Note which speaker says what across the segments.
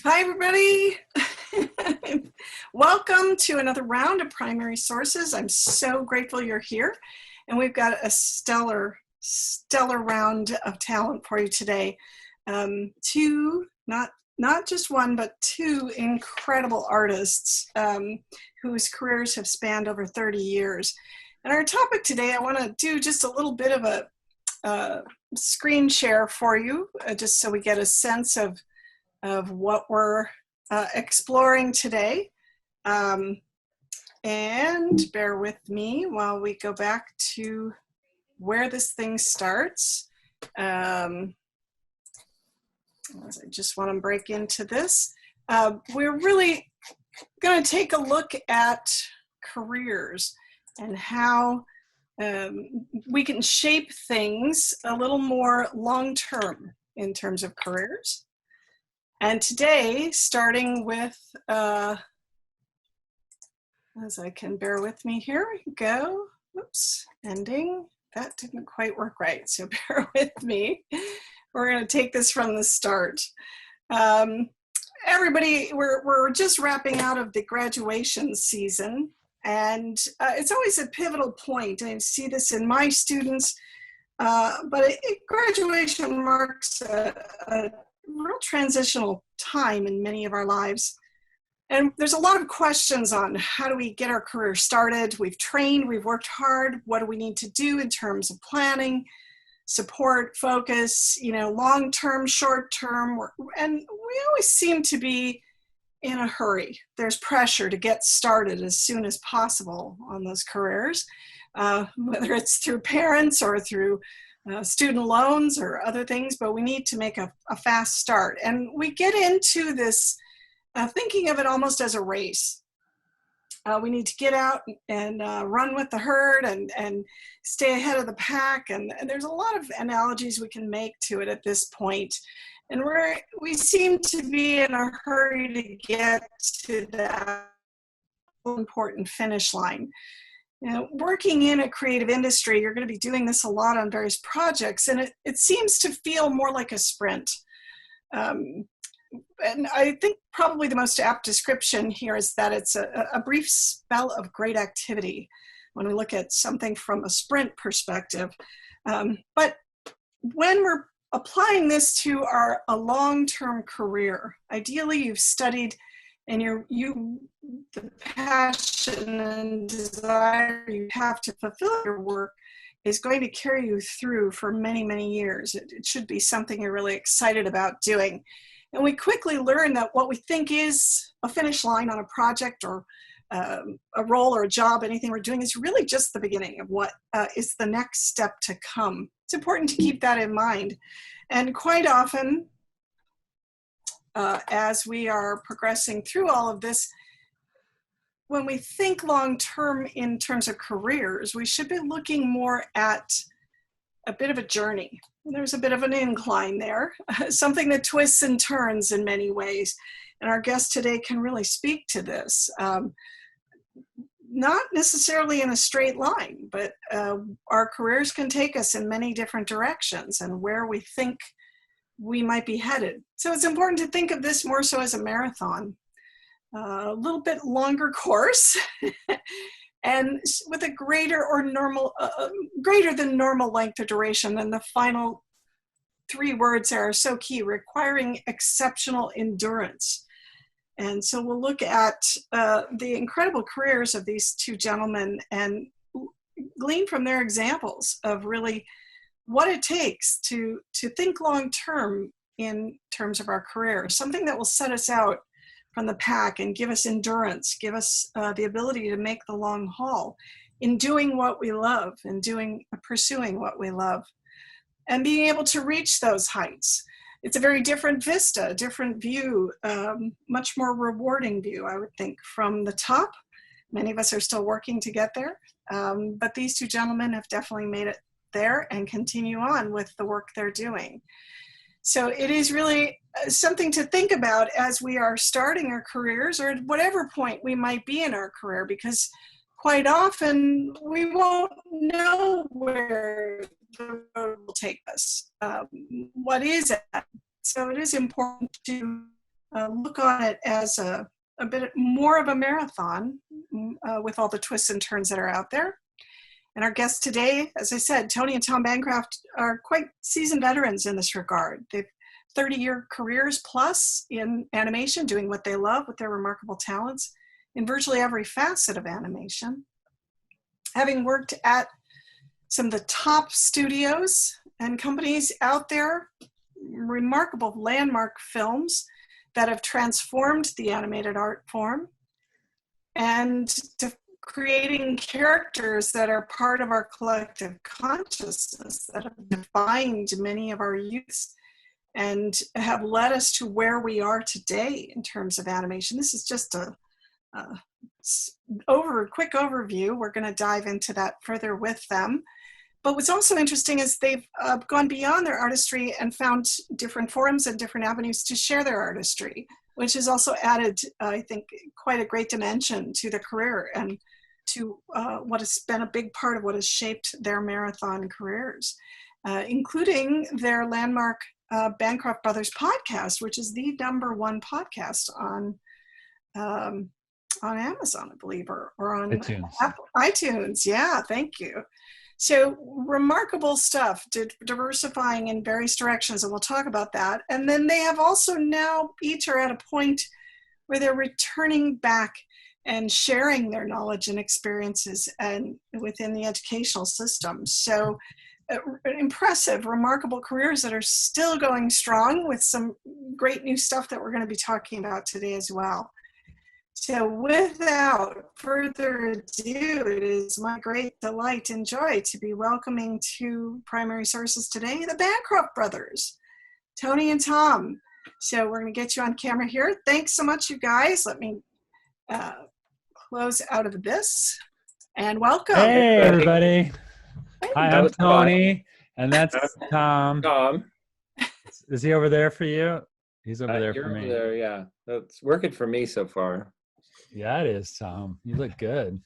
Speaker 1: Hi, everybody. Welcome to another round of Primary Sources. I'm so grateful you're here. And we've got a stellar round of talent for you today. Two, not just one, but two incredible artists whose careers have spanned over 30 years. And our topic today, I want to do just a little bit of a screen share for you, just so we get a sense of what we're exploring today. And bear with me while we go back to where this thing starts. I just want to break into this. We're really going to take a look at careers and how we can shape things a little more long-term in terms of careers. And today, starting with, as I can bear with me here, we go, oops, ending. That didn't quite work right, so bear with me. We're gonna take this from the start. Everybody, we're just wrapping out of the graduation season, and it's always a pivotal point. I see this in my students, but graduation marks a real transitional time in many of our lives. And there's a lot of questions on how do we get our career started. We've trained, we've worked hard. What do we need to do in terms of planning, support, focus, long-term, short-term, and we always seem to be in a hurry. There's pressure to get started as soon as possible on those careers, whether it's through parents or through student loans or other things, but we need to make a fast start. And we get into this thinking of it almost as a race. We need to get out and run with the herd and stay ahead of the pack. And there's a lot of analogies we can make to it at this point. And we seem to be in a hurry to get to that important finish line. Working in a creative industry, you're going to be doing this a lot on various projects, and it seems to feel more like a sprint. And I think probably the most apt description here is that it's a brief spell of great activity when we look at something from a sprint perspective. But when we're applying this to a long-term career, ideally you've studied and the passion and desire you have to fulfill your work is going to carry you through for many, many years. It should be something you're really excited about doing. And we quickly learn that what we think is a finish line on a project or a role or a job, anything we're doing, is really just the beginning of what is the next step to come. It's important to keep that in mind. And quite often, as we are progressing through all of this, when we think long-term in terms of careers, we should be looking more at a bit of a journey. There's a bit of an incline there, something that twists and turns in many ways. And our guest today can really speak to this. Not necessarily in a straight line, but our careers can take us in many different directions and where we think we might be headed. So it's important to think of this more so as a marathon, a little bit longer course, and with a greater than normal length of duration. And the final three words there are so key: requiring exceptional endurance. And so we'll look at the incredible careers of these two gentlemen and glean from their examples of really what it takes to think long-term in terms of our career, something that will set us out from the pack and give us endurance, give us the ability to make the long haul in doing what we love and pursuing what we love and being able to reach those heights. It's a very different vista, a different view, much more rewarding view, I would think, from the top. Many of us are still working to get there, but these two gentlemen have definitely made it there and continue on with the work they're doing. So it is really something to think about as we are starting our careers, or at whatever point we might be in our career, because quite often we won't know where the road will take us. What is it? So it is important to look on it as a bit more of a marathon with all the twists and turns that are out there. And our guests today, as I said, Tony and Tom Bancroft are quite seasoned veterans in this regard. They've 30-year careers plus in animation, doing what they love with their remarkable talents in virtually every facet of animation. Having worked at some of the top studios and companies out there, remarkable landmark films that have transformed the animated art form, and creating characters that are part of our collective consciousness that have defined many of our youths and have led us to where we are today in terms of animation. This is just a quick overview. We're going to dive into that further with them. But what's also interesting is they've gone beyond their artistry and found different forums and different avenues to share their artistry, which has also added, I think, quite a great dimension to their career and to what has been a big part of what has shaped their marathon careers, including their landmark Bancroft Brothers podcast, which is the #1 podcast on Amazon, I believe, or on iTunes. Yeah, thank you. So remarkable stuff, diversifying in various directions, and we'll talk about that. And then they have also now each are at a point where they're returning back and sharing their knowledge and experiences and within the educational system. So impressive, remarkable careers that are still going strong with some great new stuff that we're going to be talking about today as well. So without further ado, it is my great delight and joy to be welcoming to Primary Sources today, the Bancroft brothers, Tony and Tom. So we're going to get you on camera here. Thanks so much, you guys. Let me close out of this and welcome.
Speaker 2: Hey, everybody. Hi, I'm Tony, and that's Tom.
Speaker 3: Tom.
Speaker 2: Is he over there for you? He's over there for me.
Speaker 3: Over there, yeah. That's working for me so far.
Speaker 2: Yeah, it is, Tom. You look good.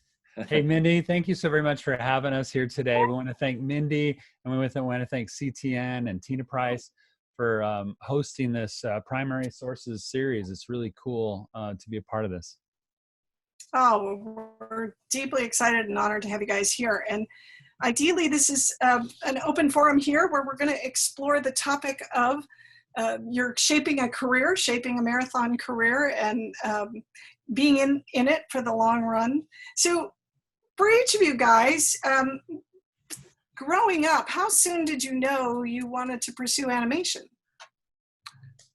Speaker 2: Hey, Mindy, thank you so very much for having us here today. We want to thank Mindy, and we want to thank CTN and Tina Price for hosting this Primary Sources series. It's really cool to be a part of this.
Speaker 1: Oh, we're deeply excited and honored to have you guys here. And ideally, this is an open forum here where we're going to explore the topic of you're shaping a career, shaping a marathon career, and being in it for the long run. So for each of you guys, growing up, how soon did you know you wanted to pursue animation?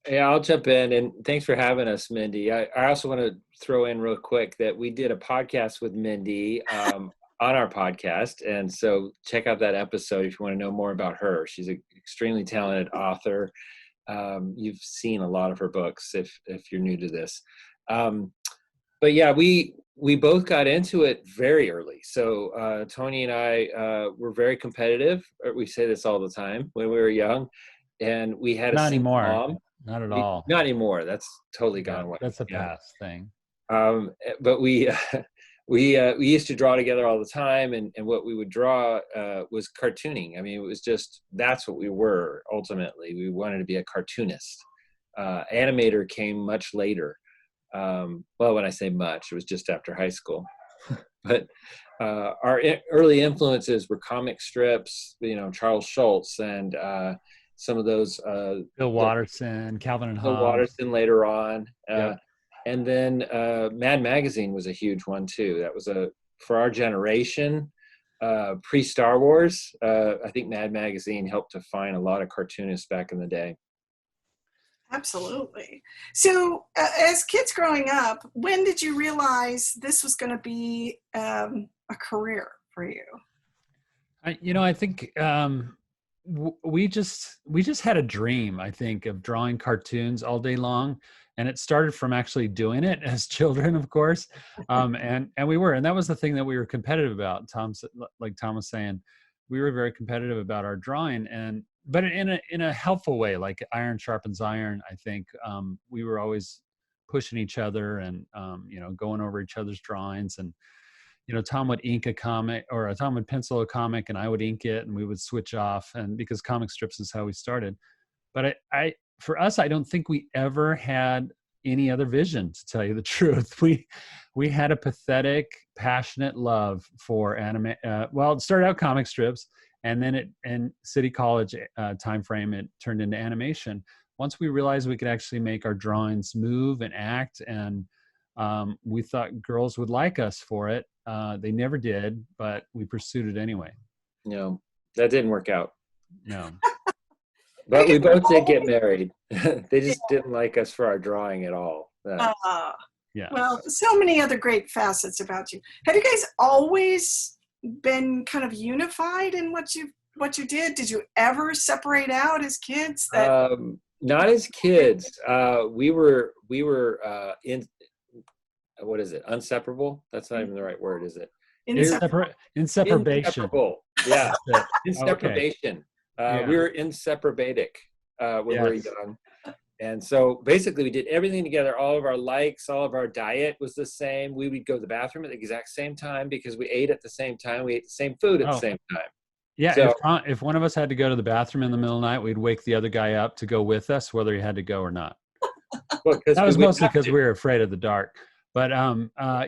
Speaker 3: Yeah, I'll jump in, and thanks for having us, Mindy. I also want to throw in real quick that we did a podcast with Mindy on our podcast, and so check out that episode if you want to know more about her. She's an extremely talented author. You've seen a lot of her books if you're new to this. But yeah, we both got into it very early. So Tony and I were very competitive. We say this all the time when we were young, and we had
Speaker 2: Not
Speaker 3: a single
Speaker 2: anymore.
Speaker 3: mom.
Speaker 2: Not at all.
Speaker 3: Not anymore. That's totally gone away.
Speaker 2: That's a past thing.
Speaker 3: But we used to draw together all the time, and what we would draw was cartooning. I mean, it was just, that's what we were ultimately. We wanted to be a cartoonist. Animator came much later. Well, when I say much, it was just after high school. But our early influences were comic strips, Charles Schultz and some of those.
Speaker 2: Bill Watterson, Calvin and Hobbes.
Speaker 3: Bill Watterson later on.
Speaker 2: Yep.
Speaker 3: And then Mad Magazine was a huge one too. That was for our generation, pre-Star Wars. I think Mad Magazine helped to find a lot of cartoonists back in the day.
Speaker 1: Absolutely. So as kids growing up, when did you realize this was going to be a career for you?
Speaker 2: I think we just had a dream, I think, of drawing cartoons all day long. And it started from actually doing it as children, of course. And we were, and that was the thing that we were competitive about. Like Tom was saying, we were very competitive about our drawing, but in a helpful way, like iron sharpens iron. I think we were always pushing each other and going over each other's drawings. And Tom would ink a comic, or Tom would pencil a comic, and I would ink it, and we would switch off. And because comic strips is how we started. But for us, I don't think we ever had any other vision, to tell you the truth. We had a pathetic, passionate love for anime. Well, it started out comic strips, and then in City College time frame, it turned into animation. Once we realized we could actually make our drawings move and act, and we thought girls would like us for it. They never did, but we pursued it anyway.
Speaker 3: No, that didn't work out.
Speaker 2: No.
Speaker 3: But we both did get married. They just didn't like us for our drawing at all.
Speaker 2: Yeah.
Speaker 1: Well, so many other great facets about you. Have you guys always been kind of unified in what you did? Did you ever separate out as kids?
Speaker 3: Not as kids. We were in, what is it? Inseparable? That's not even the right word, is it?
Speaker 2: Inseparable. Yeah.
Speaker 3: Inseparabation.
Speaker 2: Yeah.
Speaker 3: We were inseparabatic when we were young. And so basically we did everything together. All of our likes, all of our diet was the same. We would go to the bathroom at the exact same time because we ate at the same time. We ate the same food at the same time.
Speaker 2: Yeah.
Speaker 3: So,
Speaker 2: if one of us had to go to the bathroom in the middle of the night, we'd wake the other guy up to go with us, whether he had to go or not.
Speaker 3: Well,
Speaker 2: that was mostly because we were afraid of the dark. But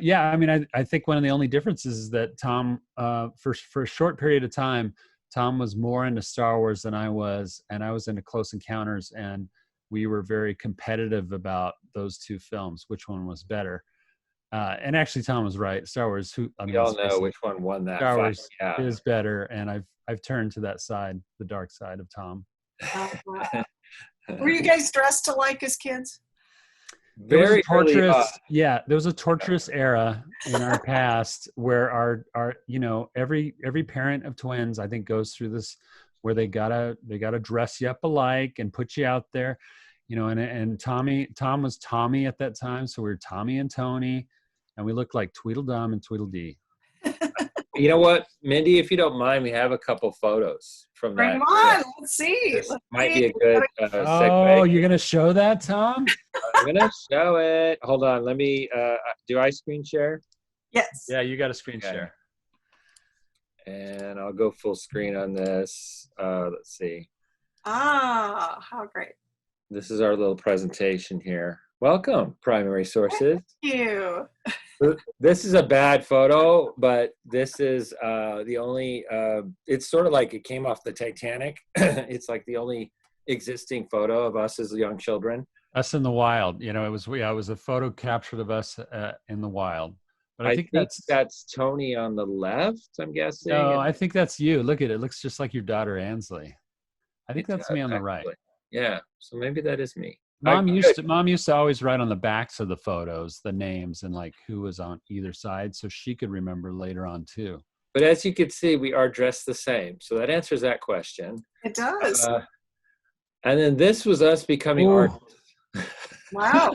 Speaker 2: yeah, I mean, I think one of the only differences is that Tom, for a short period of time, Tom was more into Star Wars than I was, and I was into Close Encounters, and we were very competitive about those two films, which one was better. And actually, Tom was right. Star Wars.
Speaker 3: We all know which one won that.
Speaker 2: Star Wars is better, and I've turned to that side, the dark side of Tom.
Speaker 1: Were you guys dressed alike as kids?
Speaker 3: Very
Speaker 2: torturous. Yeah, there was a torturous era in our past where our every parent of twins, I think, goes through this where they gotta dress you up alike and put you out there, and Tom was Tommy at that time, so we were Tommy and Tony, and we looked like Tweedledum and Tweedledee.
Speaker 3: You know what, Mindy, if you don't mind, we have a couple photos from that.
Speaker 1: Bring them on. Let's see.
Speaker 3: Might be a good segue.
Speaker 2: Oh, you're going to show that, Tom?
Speaker 3: I'm going to show it. Hold on. Let me, do I screen share?
Speaker 1: Yes.
Speaker 2: Yeah, you got to screen share.
Speaker 3: And I'll go full screen on this. Let's see.
Speaker 1: How great.
Speaker 3: This is our little presentation here. Welcome, Primary Sources.
Speaker 1: Thank you.
Speaker 3: This is a bad photo, but this is the only, it's sort of like it came off the Titanic. It's like the only existing photo of us as young children.
Speaker 2: Us in the wild. It was a photo captured of us in the wild. But I think
Speaker 3: that's Tony on the left, I'm guessing.
Speaker 2: No, I think that's you. Look at it. It looks just like your daughter, Ansley. I think that's me on the right.
Speaker 3: Yeah, so maybe that is me.
Speaker 2: Mom used to always write on the backs of the photos the names and like who was on either side, so she could remember later on too.
Speaker 3: But as you can see, we are dressed the same, so that answers that question.
Speaker 1: It does.
Speaker 3: And then this was us becoming artists.
Speaker 1: Wow.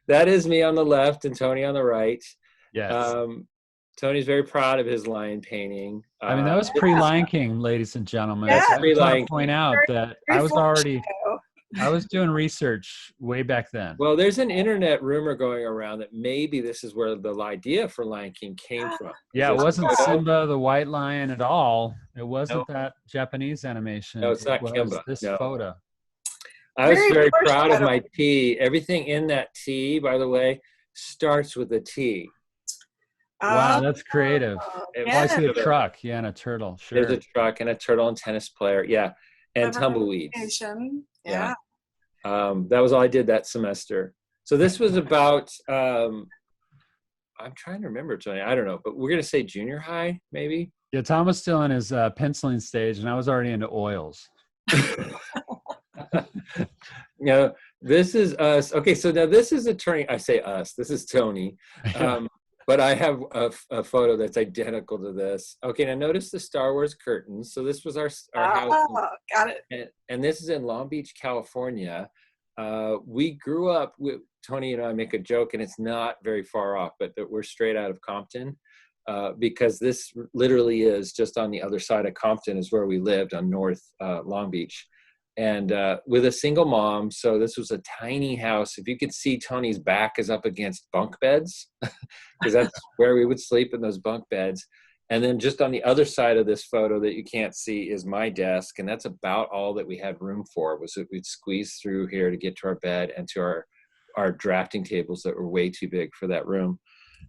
Speaker 3: That is me on the left and Tony on the right.
Speaker 2: Yes.
Speaker 3: Tony's very proud of his lion painting.
Speaker 2: I mean, that was pre-Lion King, ladies and gentlemen.
Speaker 1: Yeah.
Speaker 2: I want to point out that I was doing research way back then.
Speaker 3: Well, there's an internet rumor going around that maybe this is where the idea for Lion King came from.
Speaker 2: Yeah, it wasn't Simba the White Lion at all. It wasn't that Japanese animation.
Speaker 3: No, it's not Kimba.
Speaker 2: This photo.
Speaker 3: I was very proud of my T. Everything in that T, by the way, starts with a T.
Speaker 2: Wow, that's creative. I see a truck, and a turtle. Sure.
Speaker 3: There's a truck and a turtle and tennis player, and tumbleweeds.
Speaker 1: Yeah.
Speaker 3: That was all I did that semester. So this was about, I'm trying to remember, Tony. I don't know, but we're gonna say junior high, maybe.
Speaker 2: Yeah, Tom was still in his penciling stage, and I was already into oils.
Speaker 3: This is us. Okay, so now this is I say us. This is Tony. But I have a photo that's identical to this. Okay, now notice the Star Wars curtains. So this was our house.
Speaker 1: Got it.
Speaker 3: And this is in Long Beach, California. We grew up, Tony and I make a joke, and it's not very far off, but that we're straight out of Compton because this literally is just on the other side of Compton is where we lived on North Long Beach. And with a single mom, so this was a tiny house. If you could see, Tony's back is up against bunk beds because that's where we would sleep, in those bunk beds. And then just on the other side of this photo that you can't see is my desk. And that's about all that we had room for, was that we'd squeeze through here to get to our bed and to our drafting tables that were way too big for that room.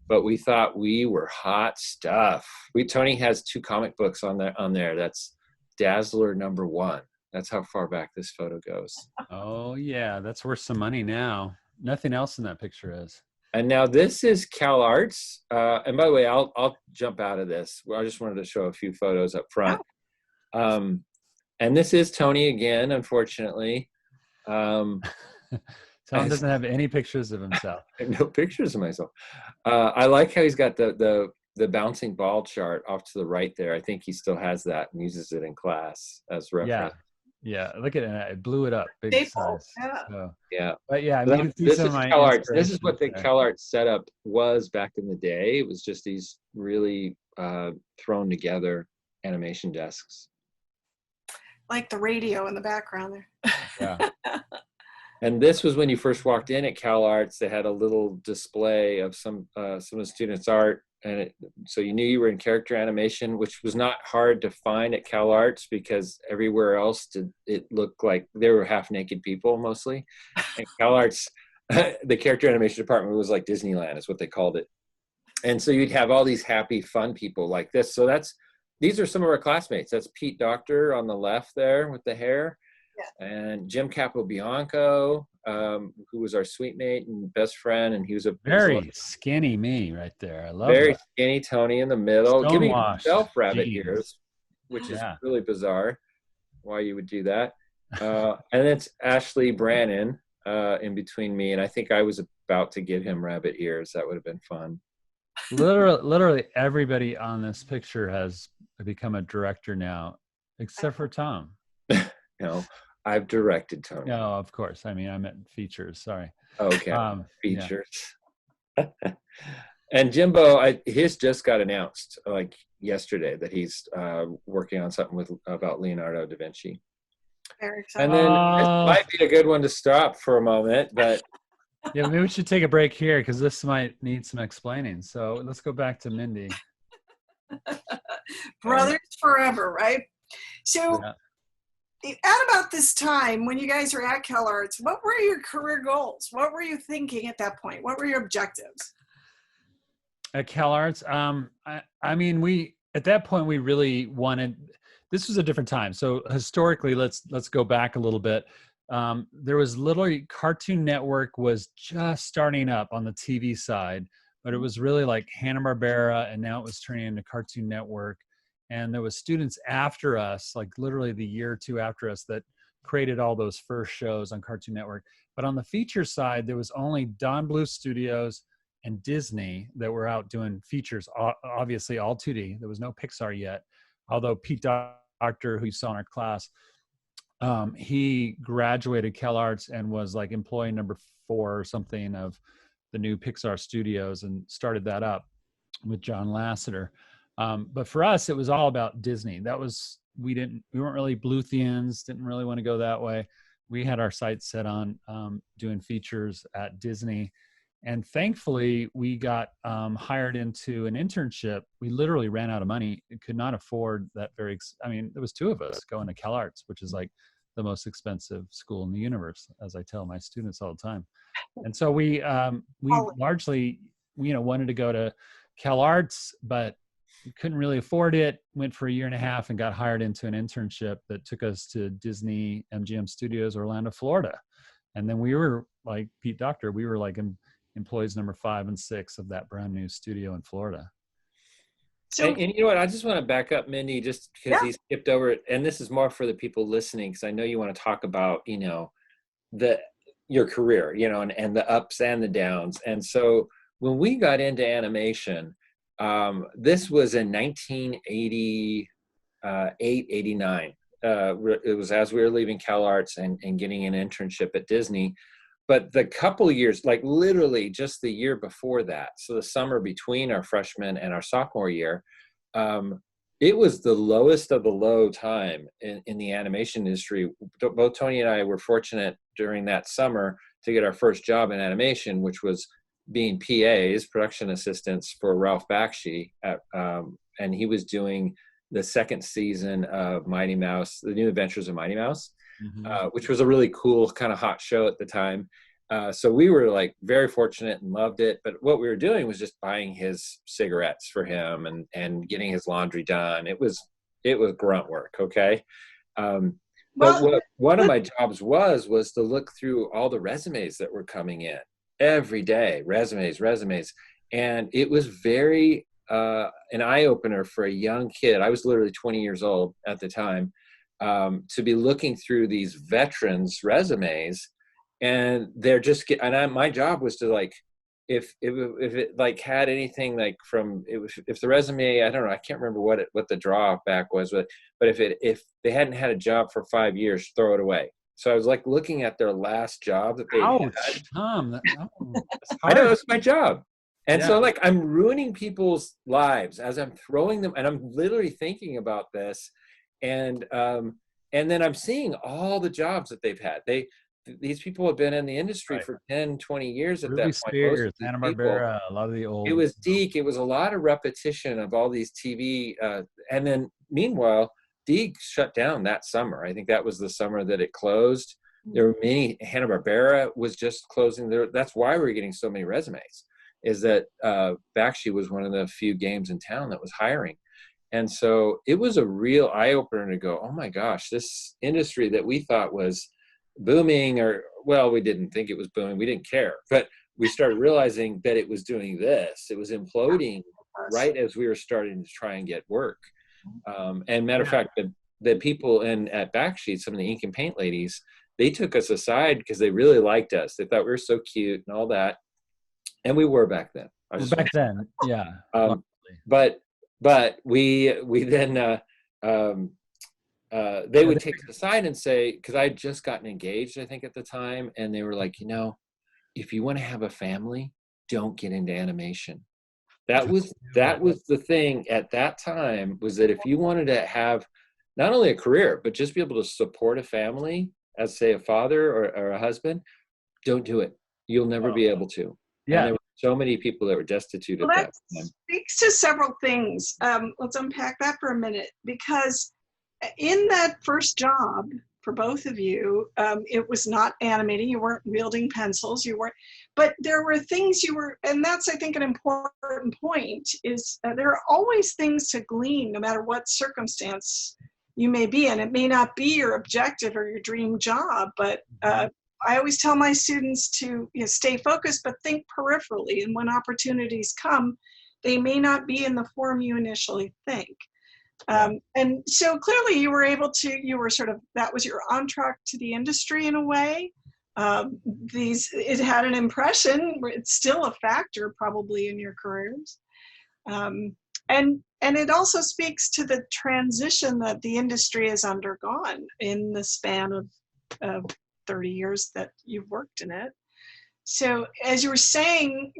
Speaker 3: But we thought we were hot stuff. Tony has 2 comic books on there. That's Dazzler #1. That's how far back this photo goes.
Speaker 2: Oh yeah, that's worth some money now. Nothing else in that picture is.
Speaker 3: And now this is CalArts. And by the way, I'll jump out of this. I just wanted to show a few photos up front. And this is Tony again, unfortunately.
Speaker 2: Tom doesn't have any pictures of himself.
Speaker 3: No pictures of myself. I like how he's got the bouncing ball chart off to the right there. I think he still has that and uses it in class as reference.
Speaker 2: Yeah, look at it. It blew it up. Big
Speaker 1: Staple,
Speaker 2: size.
Speaker 1: yeah.
Speaker 2: So,
Speaker 3: Yeah.
Speaker 2: but yeah, I
Speaker 3: So
Speaker 2: mean,
Speaker 3: this is CalArts. This is what the CalArts setup was back in the day. It was just these really thrown together animation desks.
Speaker 1: Like the radio in the background there.
Speaker 2: Yeah.
Speaker 3: And this was when you first walked in at CalArts. They had a little display of some of the students' art, and so you knew you were in character animation, which was not hard to find at CalArts because everywhere else it looked like they were half-naked people mostly. And CalArts, the character animation department was like Disneyland, is what they called it. And so you'd have all these happy, fun people like this. So these are some of our classmates. That's Pete Doctor on the left there with the hair. Yeah. And Jim Capobianco, who was our suite mate and best friend, and he was a
Speaker 2: very skinny me right there. I love
Speaker 3: very
Speaker 2: that.
Speaker 3: Skinny Tony in the middle, giving himself rabbit
Speaker 2: jeans.
Speaker 3: ears, which is really bizarre. Why you would do that? And it's Ashley Brannon in between me, and I think I was about to give him rabbit ears. That would have been fun.
Speaker 2: Literally everybody on this picture has become a director now, except for Tom.
Speaker 3: No, I've directed Tony.
Speaker 2: No, of course. I mean, I meant features. Sorry.
Speaker 3: Okay, features. Yeah. And Jimbo, his just got announced like yesterday that he's working on something about Leonardo da Vinci.
Speaker 1: Very exciting.
Speaker 3: And then this might be a good one to stop for a moment, but
Speaker 2: yeah, maybe we should take a break here because this might need some explaining. So let's go back to Mindy.
Speaker 1: Brothers forever, right? So at about this time, when you guys were at CalArts, what were your career goals? What were you thinking at that point? What were your objectives?
Speaker 2: At CalArts, I mean, at that point we really wanted. This was a different time. So historically, let's go back a little bit. There was literally Cartoon Network was just starting up on the TV side, but it was really like Hanna-Barbera, and now it was turning into Cartoon Network. And there was students after us, like literally the year or two after us, that created all those first shows on Cartoon Network. But on the feature side, there was only Don Bluth Studios and Disney that were out doing features, obviously all 2D. There was no Pixar yet, although Pete Doctor, who you saw in our class, he graduated CalArts and was like employee number 4 or something of the new Pixar studios and started that up with John Lasseter. But for us, it was all about Disney. We weren't really Bluthians, didn't really want to go that way. We had our sights set on doing features at Disney. And thankfully, we got hired into an internship. We literally ran out of money. Could not afford that there was 2 of us going to CalArts, which is like the most expensive school in the universe, as I tell my students all the time. And so we largely, wanted to go to CalArts, but couldn't really afford it. Went for a year and a half and got hired into an internship that took us to Disney MGM Studios, Orlando, Florida. And then we were like Pete Doctor, we were like employees number 5 and 6 of that brand new studio in Florida.
Speaker 3: So, and you know what? I just want to back up Mindy just because he skipped over it. And this is more for the people listening, because I know you want to talk about, your career, and the ups and the downs. And so when we got into animation, this was in 1988, 89. It was as we were leaving CalArts and getting an internship at Disney. But the couple of years, like literally just the year before that, so the summer between our freshman and our sophomore year, it was the lowest of the low time in the animation industry. Both Tony and I were fortunate during that summer to get our first job in animation, which was being PAs, production assistants for Ralph Bakshi and he was doing the second season of Mighty Mouse, The New Adventures of Mighty Mouse, which was a really cool kind of hot show at the time. So we were like very fortunate and loved it. But what we were doing was just buying his cigarettes for him and getting his laundry done. It was grunt work. Okay. But what one of my jobs was to look through all the resumes that were coming in every day, resumes. And it was very, an eye-opener for a young kid. I was literally 20 years old at the time, to be looking through these veterans' resumes, and they're just my job was to like, if it like had anything like if the resume, I don't know, I can't remember what the drawback was, but if they hadn't had a job for 5 years, throw it away. So I was like looking at their last job that they had.
Speaker 2: Tom,
Speaker 3: I know, it's my job. And so like I'm ruining people's lives as I'm throwing them, and I'm literally thinking about this. And then I'm seeing all the jobs that they've had. These people have been in the industry for 10, 20 years at
Speaker 2: Ruby
Speaker 3: that point.
Speaker 2: Spears, Hanna-Barbera, a lot of the old.
Speaker 3: It was Deke. It was a lot of repetition of all these TV. And then meanwhile, Deke shut down that summer. I think that was the summer that it closed. There were many. Hanna-Barbera was just closing there. That's why we were getting so many resumes, is that Bakshi was one of the few games in town that was hiring. And so it was a real eye-opener to go, oh my gosh, this industry that we thought was booming, we didn't think it was booming. We didn't care. But we started realizing that it was doing this. It was imploding right as we were starting to try and get work. And matter of fact, the people at Bakshi, some of the ink and paint ladies, they took us aside because they really liked us. They thought we were so cute and all that. And we were back then.
Speaker 2: Yeah.
Speaker 3: But we then they would take us aside and say, because I had just gotten engaged, I think at the time, and they were like, if you want to have a family, don't get into animation. That was the thing at that time, was that if you wanted to have not only a career, but just be able to support a family as, say, a father or a husband, don't do it. You'll never be able to. Yeah. And there were so many people that were destitute at that time.
Speaker 1: That speaks to several things. Let's unpack that for a minute, because in that first job for both of you, it was not animating. You weren't wielding pencils. But there were things and that's, I think, an important point, is there are always things to glean no matter what circumstance you may be in. It may not be your objective or your dream job, but I always tell my students to stay focused, but think peripherally. And when opportunities come, they may not be in the form you initially think. And so clearly you were that was your entree to the industry in a way. It had an impression. It's still a factor probably in your careers. And it also speaks to the transition that the industry has undergone in the span of 30 years that you've worked in it. So as you were saying,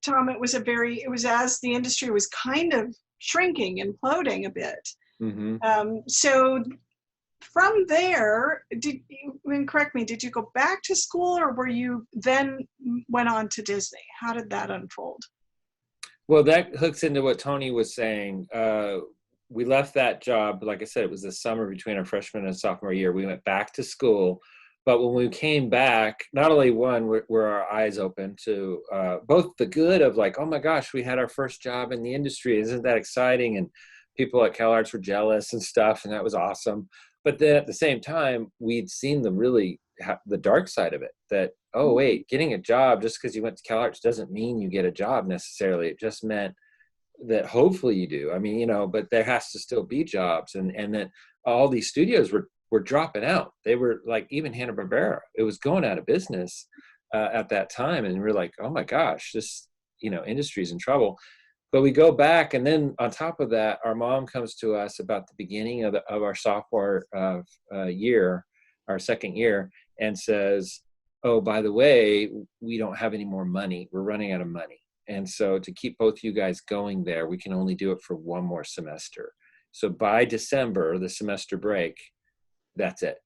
Speaker 1: Tom, it was as the industry was kind of shrinking, imploding a bit. So from there, correct me, did you go back to school, or were you then went on to Disney? How did that unfold?
Speaker 3: Well, that hooks into what Tony was saying. We left that job, like I said, it was the summer between our freshman and sophomore year. We went back to school. But when we came back, not only were our eyes open to both the good of like, oh my gosh, we had our first job in the industry. Isn't that exciting? And people at CalArts were jealous and stuff, and that was awesome. But then at the same time, we'd seen the dark side of it, that, oh wait, getting a job just because you went to CalArts doesn't mean you get a job necessarily. It just meant that hopefully you do. I mean, but there has to still be jobs, and that all these studios were dropping out. They were like, even Hanna-Barbera, it was going out of business at that time. And we're like, oh my gosh, this, industry's in trouble. But we go back, and then on top of that, our mom comes to us about the beginning of our sophomore year, our second year, and says, oh, by the way, we don't have any more money. We're running out of money. And so to keep both you guys going there, we can only do it for one more semester. So by December, the semester break, that's it.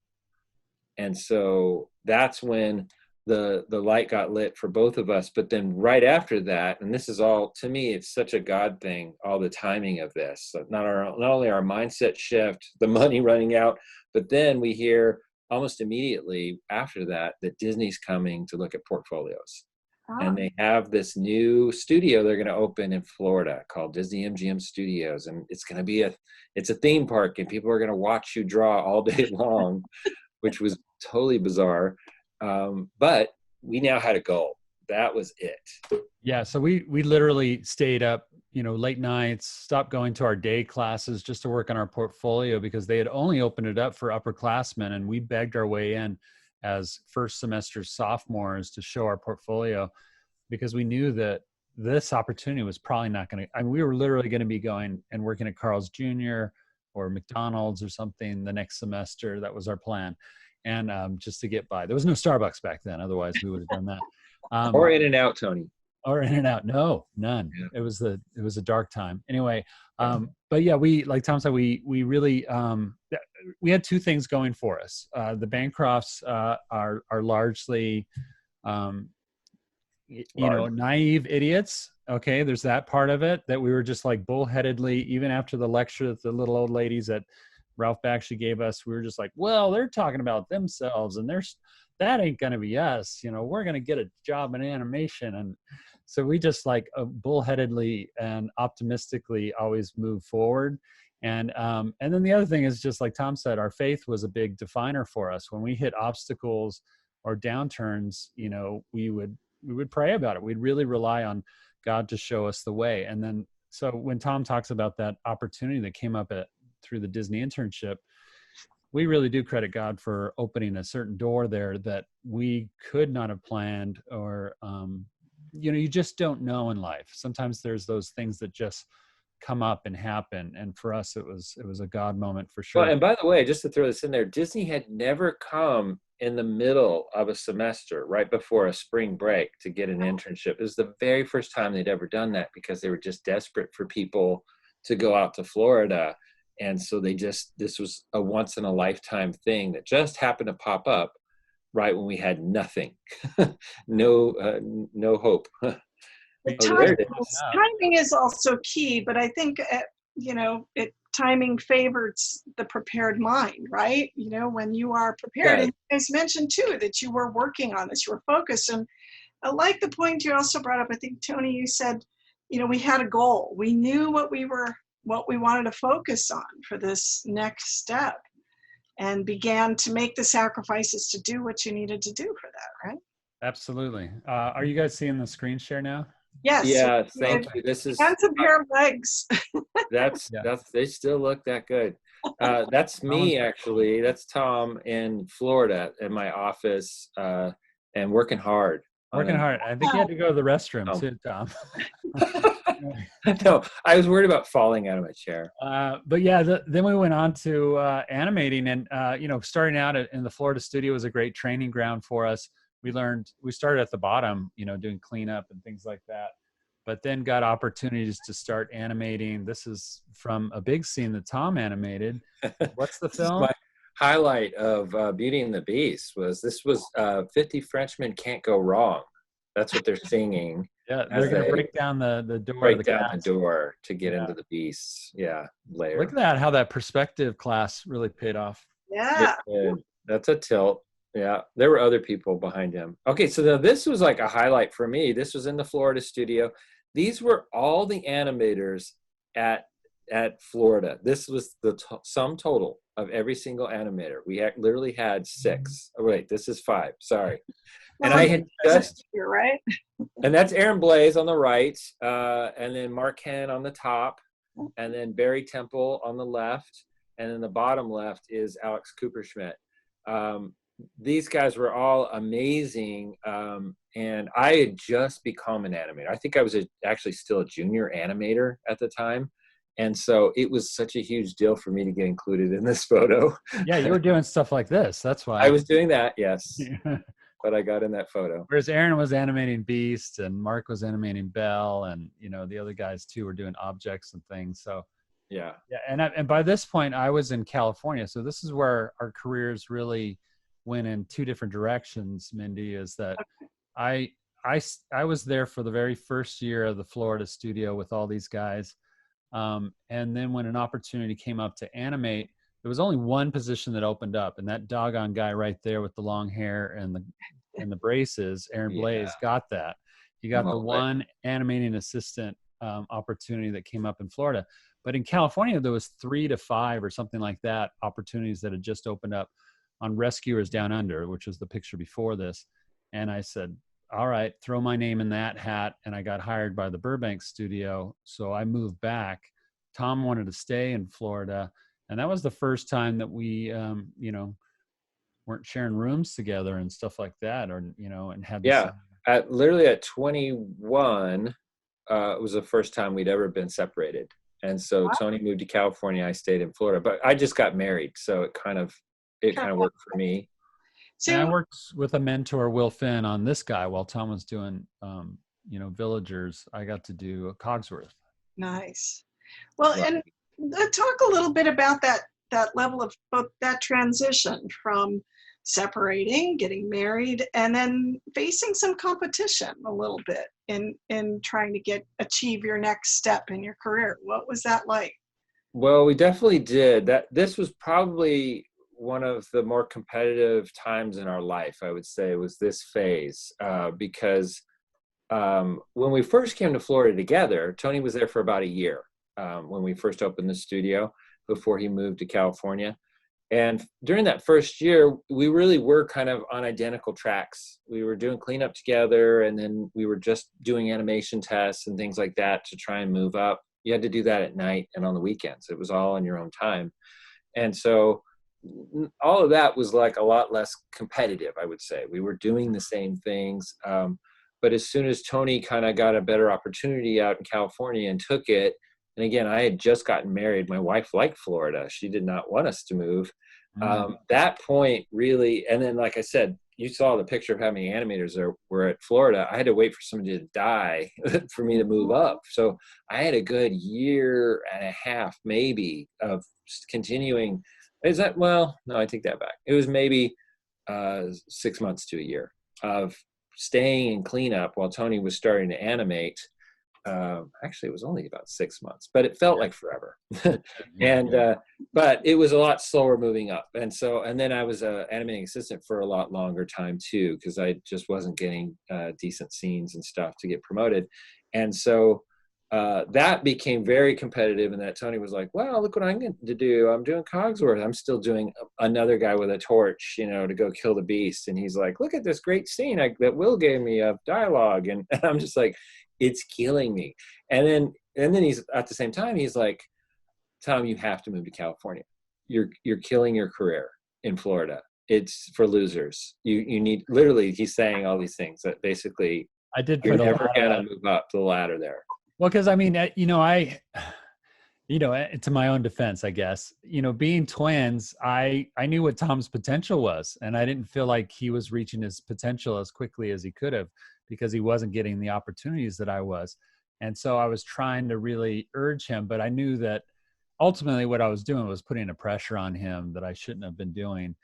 Speaker 3: And so that's when the light got lit for both of us. But then right after that, and this is all, to me, it's such a God thing, all the timing of this. So not only our mindset shift, the money running out, but then we hear almost immediately after that Disney's coming to look at portfolios. And they have this new studio they're going to open in Florida called Disney MGM Studios. And it's going to be it's a theme park, and people are going to watch you draw all day long, which was totally bizarre. But we now had a goal. That was it.
Speaker 2: Yeah. So we literally stayed up, late nights, stopped going to our day classes just to work on our portfolio, because they had only opened it up for upperclassmen, and we begged our way in as first semester sophomores to show our portfolio, because we knew that this opportunity was probably not going to, we were literally going to be going and working at Carl's Jr. or McDonald's or something the next semester. That was our plan. And just to get by. There was no Starbucks back then. Otherwise we would have done that.
Speaker 3: Or In-N-Out, Tony.
Speaker 2: Or In-N-Out. No, none. Yeah. It was a dark time. Anyway, but yeah, like Tom said, we really, we had two things going for us. The Bancrofts are largely, naive idiots. Okay. There's that part of it, that we were just like bullheadedly, even after the lecture that the little old ladies at Ralph Bakshi gave us, we were just like, well, they're talking about themselves, and that ain't going to be us. We're going to get a job in animation. And so we just like bullheadedly and optimistically always move forward. And then the other thing is, just like Tom said, our faith was a big definer for us. When we hit obstacles or downturns, we would pray about it. We'd really rely on God to show us the way. And then, so when Tom talks about that opportunity that came up through the Disney internship, we really do credit God for opening a certain door there that we could not have planned, or, you just don't know in life. Sometimes there's those things that just come up and happen. And for us, it was a God moment for sure.
Speaker 3: Well, and by the way, just to throw this in there, Disney had never come in the middle of a semester, right before a spring break, to get an internship. It was the very first time they'd ever done that, because they were just desperate for people to go out to Florida. And so this was a once in a lifetime thing that just happened to pop up right when we had nothing, no hope.
Speaker 1: Timing is also key, but I think, timing favors the prepared mind, right? When you are prepared, and you guys mentioned too, that you were working on this, you were focused. And I like the point you also brought up. I think, Tony, you said, we had a goal. We knew what we wanted to focus on for this next step, and began to make the sacrifices to do what you needed to do for that, right?
Speaker 2: Absolutely. Are you guys seeing the screen share now?
Speaker 1: Yes.
Speaker 3: Yeah, thank you. This is
Speaker 1: that's a pair of legs.
Speaker 3: that's they still look that good. That's me, actually. That's Tom in Florida in my office, and working hard.
Speaker 2: Working hard. I think you had to go to the restroom too, Tom.
Speaker 3: No, I was worried about falling out of my chair.
Speaker 2: But yeah, then we went on to animating, and starting out in the Florida studio was a great training ground for us. We started at the bottom, doing cleanup and things like that, but then got opportunities to start animating. This is from a big scene that Tom animated. What's the film?
Speaker 3: My highlight of Beauty and the Beast was 50 Frenchmen Can't Go Wrong. That's what they're singing.
Speaker 2: Yeah, they're going to break down the door.
Speaker 3: Break down the door to get into the beasts. Yeah, layer.
Speaker 2: Look at that, how that perspective class really paid off.
Speaker 1: Yeah.
Speaker 3: That's a tilt. Yeah, there were other people behind him. Okay, so now this was like a highlight for me. This was in the Florida studio. These were all the animators at Florida. This was the sum total of every single animator. We literally had 6. Oh, wait, this is 5. Sorry. And I had
Speaker 1: you're right.
Speaker 3: And that's Aaron Blaze on the right, and then Mark Henn on the top, and then Barry Temple on the left, and then the bottom left is Alex Cooperschmidt. These guys were all amazing, and I had just become an animator. I think I was actually still a junior animator at the time, and so it was such a huge deal for me to get included in this photo.
Speaker 2: Yeah, you were doing stuff like this. That's why
Speaker 3: I was doing that. Yes. But I got in that photo.
Speaker 2: Whereas Aaron was animating Beast, and Mark was animating Belle, and the other guys too were doing objects and things. So yeah. And by this point I was in California, so this is where our careers really went in two different directions, Mindy, is that I was there for the very first year of the Florida studio with all these guys. And then when an opportunity came up to animate, there was only one position that opened up, and that doggone guy right there with the long hair and the braces, Aaron Blaze, got that. He got the one animating assistant opportunity that came up in Florida. But in California, there was 3 to 5 or something like that opportunities that had just opened up on Rescuers Down Under, which was the picture before this. And I said, all right, throw my name in that hat. And I got hired by the Burbank studio. So I moved back. Tom wanted to stay in Florida. And that was the first time that we, weren't sharing rooms together and stuff like that, or, and had
Speaker 3: Yeah. Literally at 21, it was the first time we'd ever been separated. And so Tony moved to California. I stayed in Florida, but I just got married. So it kind of worked for me.
Speaker 2: And I worked with a mentor, Will Finn, on this guy while Tom was doing, Villagers. I got to do Cogsworth.
Speaker 1: Nice. Well, and talk a little bit about that level of both that transition from separating, getting married, and then facing some competition a little bit in trying to achieve your next step in your career. What was that like?
Speaker 3: Well, we definitely did. This was probably one of the more competitive times in our life, I would say, was this phase, because when we first came to Florida together, Tony was there for about a year when we first opened the studio before he moved to California. And during that first year, we really were kind of on identical tracks. We were doing cleanup together, and then we were just doing animation tests and things like that to try and move up. You had to do that at night and on the weekends. It was all on your own time. And so all of that was like a lot less competitive, I would say. We were doing the same things. But as soon as Tony kind of got a better opportunity out in California and took it, and again, I had just gotten married. My wife liked Florida. She did not want us to move. That point really, and then like I said, you saw the picture of how many animators there were at Florida. I had to wait for somebody to die for me to move up. So I had a good year and a half, maybe, of continuing. No, I take that back. It was maybe 6 months to a year of staying in cleanup while Tony was starting to animate. Actually, it was only about 6 months, but it felt like forever. But it was a lot slower moving up. And then I was an animating assistant for a lot longer time too, because I just wasn't getting decent scenes and stuff to get promoted. And so that became very competitive, and that Tony was like, well, look what I'm going to do. I'm doing Cogsworth. I'm still doing another guy with a torch, to go kill the beast. And he's like, look at this great scene that Will gave me of dialogue. And I'm just like, it's killing me. And then he's, at the same time, he's like, Tom, you have to move to California. You're killing your career in Florida. It's for losers. You need, literally, he's saying all these things that basically you're never gonna move up the ladder there.
Speaker 2: Well, because I mean, to my own defense, I guess, being twins, I knew what Tom's potential was, and I didn't feel like he was reaching his potential as quickly as he could have, because he wasn't getting the opportunities that I was. And so I was trying to really urge him, but I knew that ultimately what I was doing was putting a pressure on him that I shouldn't have been doing.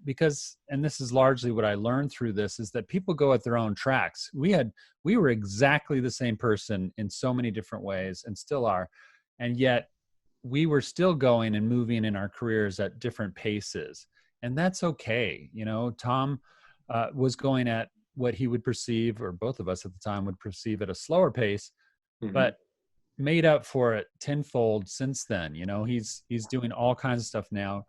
Speaker 2: Because, and this is largely what I learned through this, is that people go at their own tracks. We were exactly the same person in so many different ways, and still are. And yet we were still going and moving in our careers at different paces. And that's okay. Tom was going at what he would perceive, or both of us at the time would perceive, at a slower pace, but made up for it tenfold since then. He's doing all kinds of stuff now,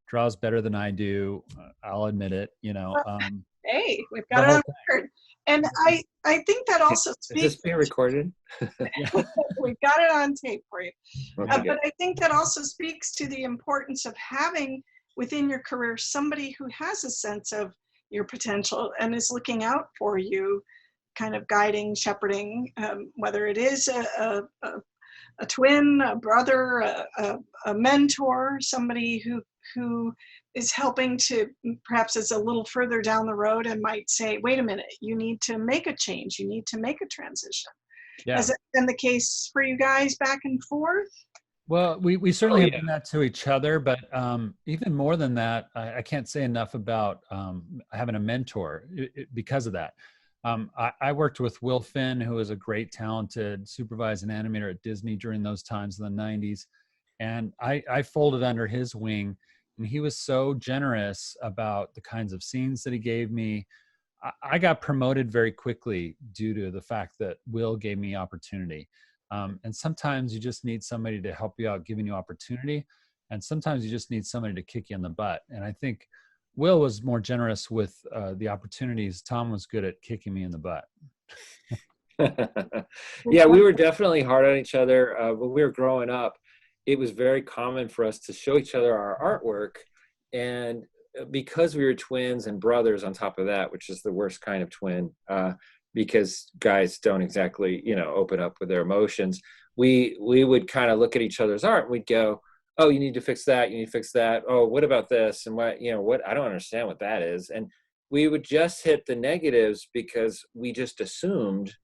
Speaker 2: draws better than I do. I'll admit it,
Speaker 1: Hey, we've got it on record. And I think that also speaks.
Speaker 3: Is this being recorded?
Speaker 1: We've got it on tape for you.
Speaker 3: Okay,
Speaker 1: but I think that also speaks to the importance of having within your career somebody who has a sense of your potential and is looking out for you, kind of guiding, shepherding, whether it is a twin, a brother, a mentor, somebody who is helping to, perhaps is a little further down the road and might say, wait a minute, you need to make a change, you need to make a transition.
Speaker 2: Yeah.
Speaker 1: Has it been the case for you guys back and forth?
Speaker 2: Well, we certainly
Speaker 3: Oh
Speaker 2: have
Speaker 3: yeah.
Speaker 2: done that to each other, but even more than that, I can't say enough about having a mentor because of that. I worked with Will Finn, who was a great, talented supervising animator at Disney during those times in the 90s. And I folded under his wing, and he was so generous about the kinds of scenes that he gave me. I got promoted very quickly due to the fact that Will gave me opportunity. And sometimes you just need somebody to help you out, giving you opportunity. And sometimes you just need somebody to kick you in the butt. And I think Will was more generous with the opportunities. Tom was good at kicking me in the butt.
Speaker 3: Yeah, we were definitely hard on each other when we were growing up. It was very common for us to show each other our artwork, and because we were twins and brothers on top of that, which is the worst kind of twin, because guys don't exactly, open up with their emotions. We would kind of look at each other's art and we'd go, "Oh, you need to fix that. You need to fix that. Oh, what about this? And what? I don't understand what that is." And we would just hit the negatives because we just assumed,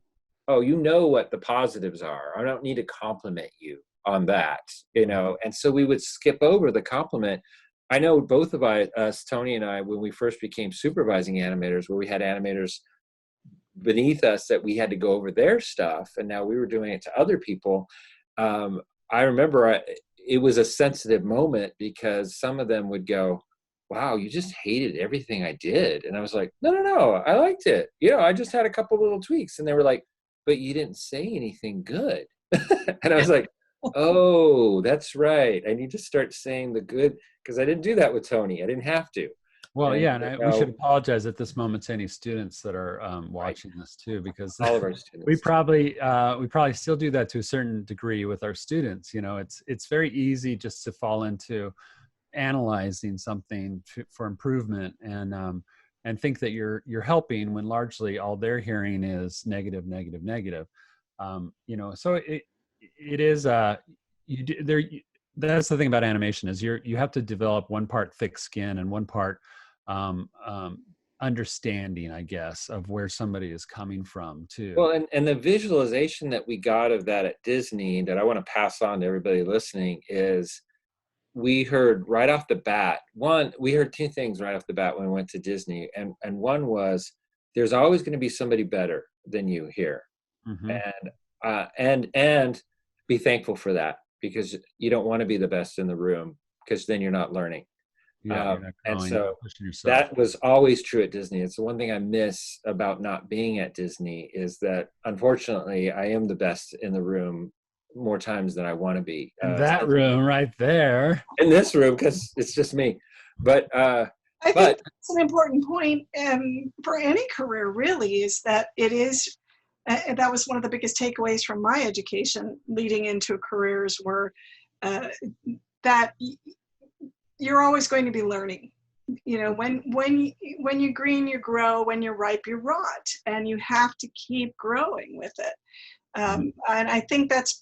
Speaker 3: oh, you know what the positives are. I don't need to compliment you on that, And so we would skip over the compliment. I know both of us, Tony and I, when we first became supervising animators, where we had animators beneath us that we had to go over their stuff, and now we were doing it to other people. I remember it was a sensitive moment because some of them would go, "Wow, you just hated everything I did." And I was like, no, I liked it. I just had a couple little tweaks. And they were like, "But you didn't say anything good." And I was like, "Oh, that's right. I need to start saying the good," because I didn't do that with Tony. I didn't have to.
Speaker 2: Well,
Speaker 3: And
Speaker 2: yeah, and we should apologize at this moment to any students that are watching this too, because
Speaker 3: all of our students.
Speaker 2: we probably still do that to a certain degree with our students. It's very easy just to fall into analyzing something for improvement and think that you're helping when largely all they're hearing is negative, negative, negative. So it is you do, there. That's the thing about animation is you have to develop one part thick skin and one part understanding, I guess, of where somebody is coming from too.
Speaker 3: Well, and the visualization that we got of that at Disney that I want to pass on to everybody listening is we heard right off the bat, we heard two things right off the bat when we went to Disney. And one was, there's always going to be somebody better than you here. Mm-hmm. And be thankful for that, because you don't want to be the best in the room, because then you're not learning.
Speaker 2: Yeah,
Speaker 3: and so that was always true at Disney. It's the one thing I miss about not being at Disney, is that unfortunately I am the best in the room more times than I want to be.
Speaker 2: In that room right there.
Speaker 3: In this room, because it's just me. But
Speaker 1: I think that's an important point for any career, really, is that it is. That was one of the biggest takeaways from my education leading into careers, were that you're always going to be learning. When you're green, you grow. When you're ripe, you rot, and you have to keep growing with it. And I think that's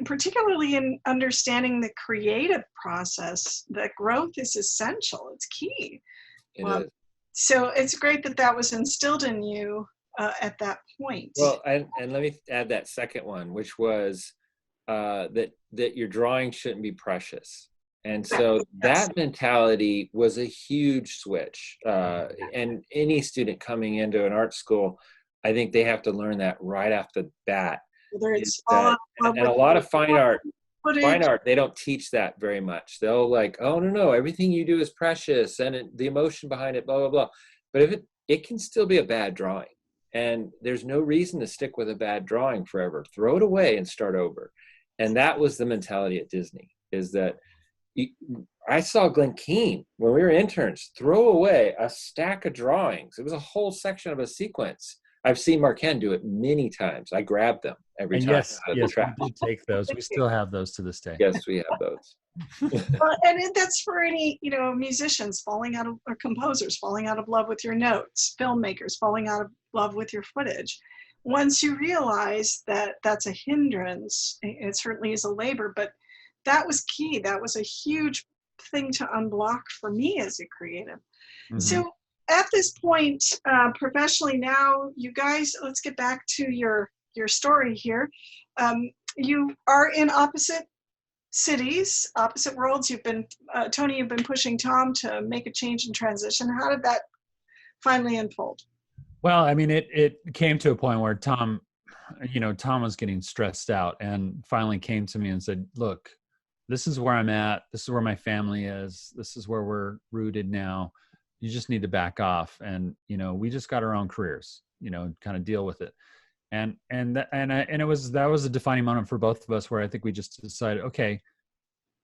Speaker 1: particularly in understanding the creative process, that growth is essential. It's key.
Speaker 3: It is.
Speaker 1: So it's great that was instilled in you at that point.
Speaker 3: Well, and let me add that second one, which was that your drawing shouldn't be precious. And so that mentality was a huge switch. And any student coming into an art school, I think they have to learn that right off the bat. And a lot of fine art, they don't teach that very much. They'll like, "Oh, no, everything you do is precious, and the emotion behind it, blah, blah, blah." But if it can still be a bad drawing. And there's no reason to stick with a bad drawing forever. Throw it away and start over. And that was the mentality at Disney, is that I saw Glenn Keane, when we were interns, throw away a stack of drawings. It was a whole section of a sequence. I've seen Marken do it many times. I grabbed them every time.
Speaker 2: Yes, we did take those. We still have those to this day.
Speaker 3: Yes, we have those.
Speaker 1: And that's for any, musicians falling out of, or composers falling out of love with your notes, filmmakers falling out of love with your footage. Once you realize that that's a hindrance, it certainly is a labor, but that was key. That was a huge thing to unblock for me as a creative. Mm-hmm. So at this point, professionally now, you guys, let's get back to your story here. You are in opposite cities, opposite worlds. You've been, Tony, you've been pushing Tom to make a change and transition. How did that finally unfold?
Speaker 2: Well, I mean, it came to a point where Tom was getting stressed out and finally came to me and said, look, this is where I'm at. This is where my family is. This is where we're rooted now. You just need to back off. And, we just got our own careers, kind of deal with it. And that was a defining moment for both of us, where I think we just decided, okay,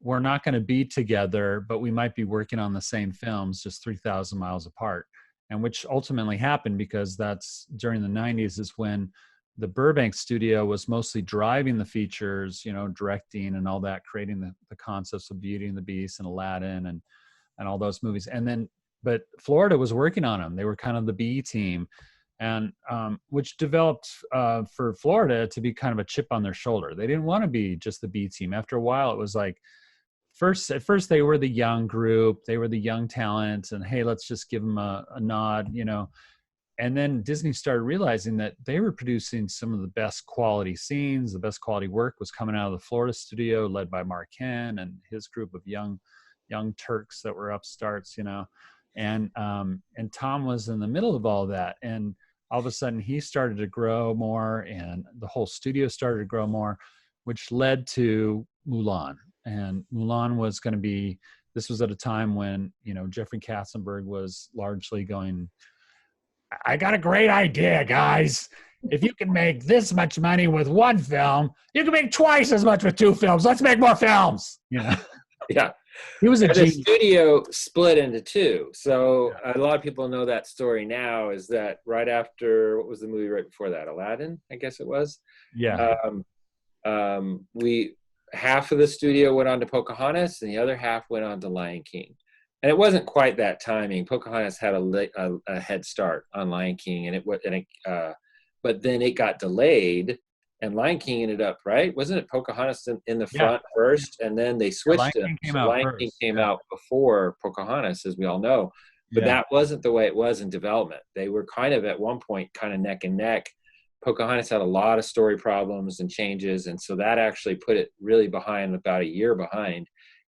Speaker 2: we're not going to be together, but we might be working on the same films, just 3,000 miles apart. And which ultimately happened, because that's during the 90s is when the Burbank studio was mostly driving the features, directing and all that, creating the concepts of Beauty and the Beast and Aladdin and all those movies. And then, but Florida was working on them. They were kind of the B team, and which developed for Florida to be kind of a chip on their shoulder. They didn't want to be just the B team. After a while, it was like, at first they were the young group, they were the young talent, and hey, let's just give them a nod, And then Disney started realizing that they were producing some of the best quality scenes, the best quality work was coming out of the Florida studio, led by Mark Henn and his group of young Turks that were upstarts, And Tom was in the middle of all that, and all of a sudden he started to grow more, and the whole studio started to grow more, which led to Mulan. And Mulan was going to be, this was at a time when, Jeffrey Katzenberg was largely going, I got a great idea, guys. If you can make this much money with one film, you can make twice as much with two films. Let's make more films.
Speaker 3: Yeah.
Speaker 2: He was a genius.
Speaker 3: The studio split into two. So a lot of people know that story now, is that right after, what was the movie right before that? Aladdin, I guess it was.
Speaker 2: Yeah.
Speaker 3: Half of the studio went on to Pocahontas, and the other half went on to Lion King. And it wasn't quite that timing. Pocahontas had a head start on Lion King, but then it got delayed, and Lion King ended up, right? Wasn't it Pocahontas in the front first, and then they switched it? Lion King came out before Pocahontas, as we all know. But that wasn't the way it was in development. They were kind of at one point kind of neck and neck. Pocahontas had a lot of story problems and changes, and so that actually put it really behind, about a year behind.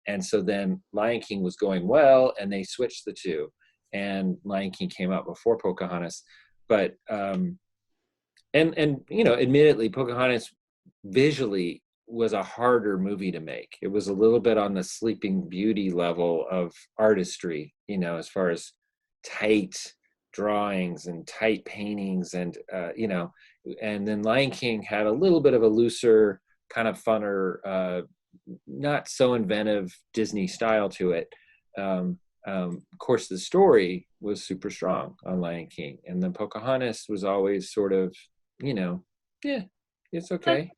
Speaker 3: And so then Lion King was going well, and they switched the two, and Lion King came out before Pocahontas. But admittedly, Pocahontas visually was a harder movie to make. It was a little bit on the Sleeping Beauty level of artistry, as far as tight drawings and tight paintings, and and then Lion King had a little bit of a looser, kind of funner, not so inventive Disney style to it. Of course, the story was super strong on Lion King, and then Pocahontas was always sort of, it's okay.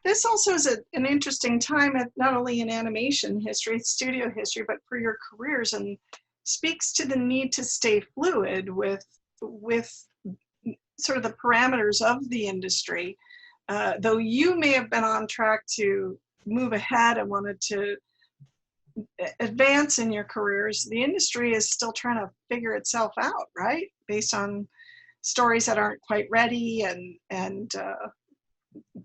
Speaker 1: This also is an interesting time, not only in animation history, studio history, but for your careers, and speaks to the need to stay fluid with sort of the parameters of the industry. Though you may have been on track to move ahead and wanted to advance in your careers, the industry is still trying to figure itself out, right? Based on stories that aren't quite ready, and